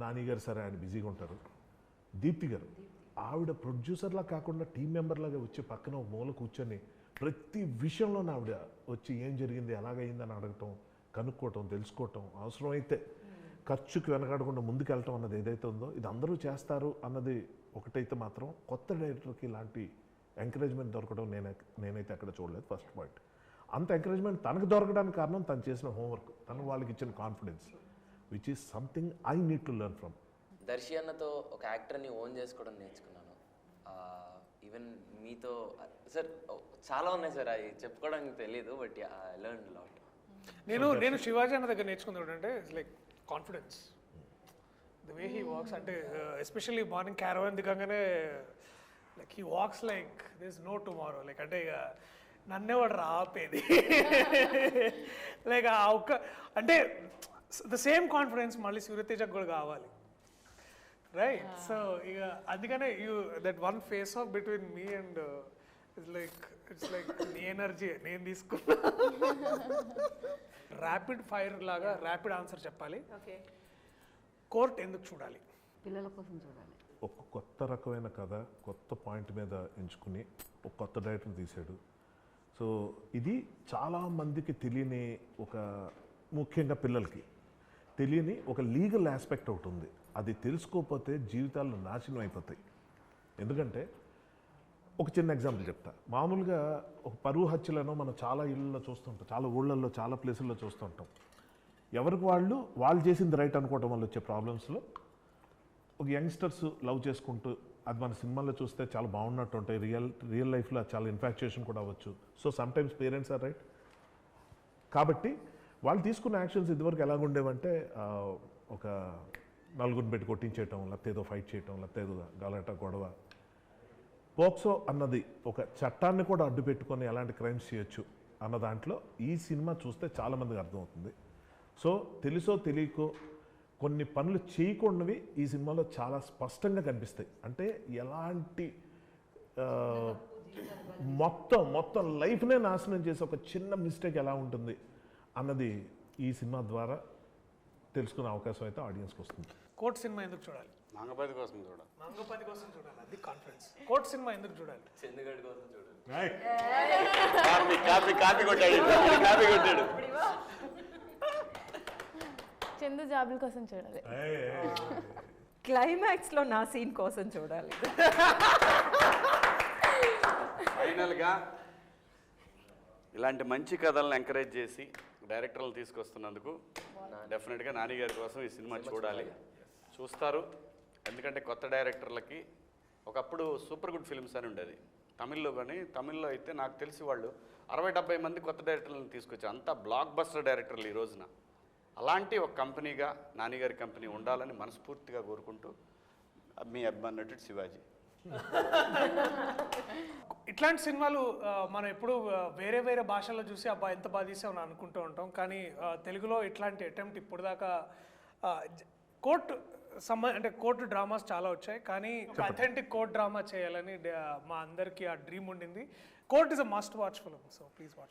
నాని గారు సరే ఆయన బిజీగా ఉంటారు, దీప్తి గారు ఆవిడ ప్రొడ్యూసర్లా కాకుండా టీం మెంబర్లాగా వచ్చి పక్కన ఒక మూల కూర్చొని ప్రతి విషయంలో ఆవిడ వచ్చి ఏం జరిగింది ఎలాగైందని అడగటం, కనుక్కోవటం, తెలుసుకోవటం, అవసరమైతే ఖర్చుకి వెనకాడకుండా ముందుకెళ్ళటం అన్నది ఏదైతే ఉందో ఇది అందరూ చేస్తారు అన్నది ఒకటైతే మాత్రం కొత్త డైరెక్టర్కి ఇలాంటి ఎంకరేజ్మెంట్ దొరకడం నేనైతే ఎక్కడ చూడలేదు. First point. అంత ఎంకరేజ్మెంట్ తనకు దొరకడానికి కారణం తను చేసిన హోంవర్క్, తను వాళ్ళకి ఇచ్చిన confidence, which is something I need to learn from. Darshi అన్నతో ఒక యాక్టర్ని ఓన్ చేసుకోవడం నేర్చుకున్నాను. ఈవెన్ మీతో సార్ చాలా ఉన్నాయి సార్, అవి చెప్పుకోవడానికి తెలియదు, బట్ ఐ లెర్న్ లాట్. నేను శివాజీ అన్న దగ్గర నేర్చుకుంది ఏంటంటే it's like confidence, the way he walks. అంటే ఎస్పెషల్లీ మార్నింగ్ క్యారవాన్ దిగంగానే like he walks like this no tomorrow. Like అంటే ఇక నన్నేవాడు రాపేది లైక్ ఆ ఒక్క అంటే ద సేమ్ కాన్ఫిడెన్స్ మళ్ళీ సూర్యతేజకు కూడా కావాలి, రైట్? సో ఇక అందుకనే you that one face of between me and it's like నీ ఎనర్జీ నేను తీసుకున్నా. ర్యాపిడ్ ఫైర్ లాగా ర్యాపిడ్ ఆన్సర్ చెప్పాలి. కోర్ట్ ఎందుకు చూడాలి? పిల్లల కోసం చూడాలి. ఒక కొత్త రకమైన కథ, కొత్త పాయింట్ మీద ఎంచుకుని ఒక కొత్త డైరెక్టర్ తీశాడు. సో ఇది చాలామందికి తెలియని ఒక, ముఖ్యంగా పిల్లలకి తెలియని ఒక లీగల్ ఆస్పెక్ట్ ఒకటి ఉంది. అది తెలుసుకోకపోతే జీవితాలు నాశనం అయిపోతాయి. ఎందుకంటే ఒక చిన్న ఎగ్జాంపుల్ చెప్తా. మామూలుగా ఒక పరువు హత్యలను మనం చాలా ఇళ్ళల్లో చూస్తుంటాం, చాలా ఊళ్ళల్లో, చాలా ప్లేసుల్లో చూస్తుంటాం. ఎవరికి వాళ్ళు చేసింది రైట్ అనుకోవటం వల్ల వచ్చే ప్రాబ్లమ్స్లో ఒక యంగ్స్టర్స్ లవ్ చేసుకుంటూ, అది మన సినిమాల్లో చూస్తే చాలా బాగున్నట్టు ఉంటాయి, రియల్ లైఫ్లో చాలా ఇన్ఫాక్చుయేషన్ కూడా అవ్వచ్చు. So sometimes parents are right. కాబట్టి వాళ్ళు తీసుకున్న యాక్షన్స్ ఇదివరకు ఎలాగుండేవంటే ఒక నలుగురిని పెట్టి కొట్టించేయటం, లేకపోతే ఏదో ఫైట్ చేయటం, లేకపోతే ఏదో గలాట గొడవ. పోక్సో అన్నది ఒక చట్టాన్ని కూడా అడ్డు పెట్టుకొని ఎలాంటి క్రైమ్స్ చేయొచ్చు అన్న దాంట్లో ఈ సినిమా చూస్తే చాలామందికి అర్థమవుతుంది. సో తెలుసో తెలియకో కొన్ని పనులు చేయకుండావి ఈ సినిమాలో చాలా స్పష్టంగా కనిపిస్తాయి. అంటే ఎలాంటి మొత్తం లైఫ్నే నాశనం చేసే ఒక చిన్న మిస్టేక్ ఎలా ఉంటుంది అన్నది ఈ సినిమా ద్వారా తెలుసుకునే అవకాశం అయితే ఆడియన్స్కి వస్తుంది. కోర్ట్ సినిమా ఎందుకు చూడాలి? మంగపతి కోసం చూడ, మంగపతి కోసం చూడాలి, అది కాన్ఫిడెన్స్. కోర్ట్ సినిమా ఎందుకు చూడాలి? చందుగడ్ కోసం చూడండి. కాపీ కొట్టాడు. చందు జాబుల కోసం చూడాలి. క్లైమాక్స్లో నా సీన్ కోసం చూడాలి. ఫైనల్గా ఇలాంటి మంచి కథలను ఎంకరేజ్ చేసి డైరెక్టర్లు తీసుకొస్తున్నందుకు డెఫినెట్గా నాని గారి కోసం ఈ సినిమా చూడాలి, చూస్తారు. ఎందుకంటే కొత్త డైరెక్టర్లకి ఒకప్పుడు సూపర్ గుడ్ ఫిల్మ్స్ అని ఉండేది తమిళ్లో, కానీ తమిళ్లో అయితే నాకు తెలిసి వాళ్ళు 60-70 మంది కొత్త డైరెక్టర్లను తీసుకొచ్చారు. అంతా బ్లాక్ బస్టర్ డైరెక్టర్లు ఈ రోజున. అలాంటి ఒక కంపెనీగా నానిగారి కంపెనీ ఉండాలని మనస్ఫూర్తిగా కోరుకుంటూ మీ అభిమాన నటుడు శివాజీ. ఇట్లాంటి సినిమాలు మనం ఎప్పుడు వేరే వేరే భాషల్లో చూసి అబ్బా ఎంత బాగా తీసామని అనుకుంటూ ఉంటాం. కానీ తెలుగులో ఇట్లాంటి అటెంప్ట్ ఇప్పుడు దాకా కోర్టు అంటే కోర్టు డ్రామాస్ చాలా వచ్చాయి, కానీ అథెంటిక్ కోర్ట్ డ్రామా చేయాలని మా అందరికీ ఆ డ్రీమ్ ఉండింది. Court is a must watch film, so please watch.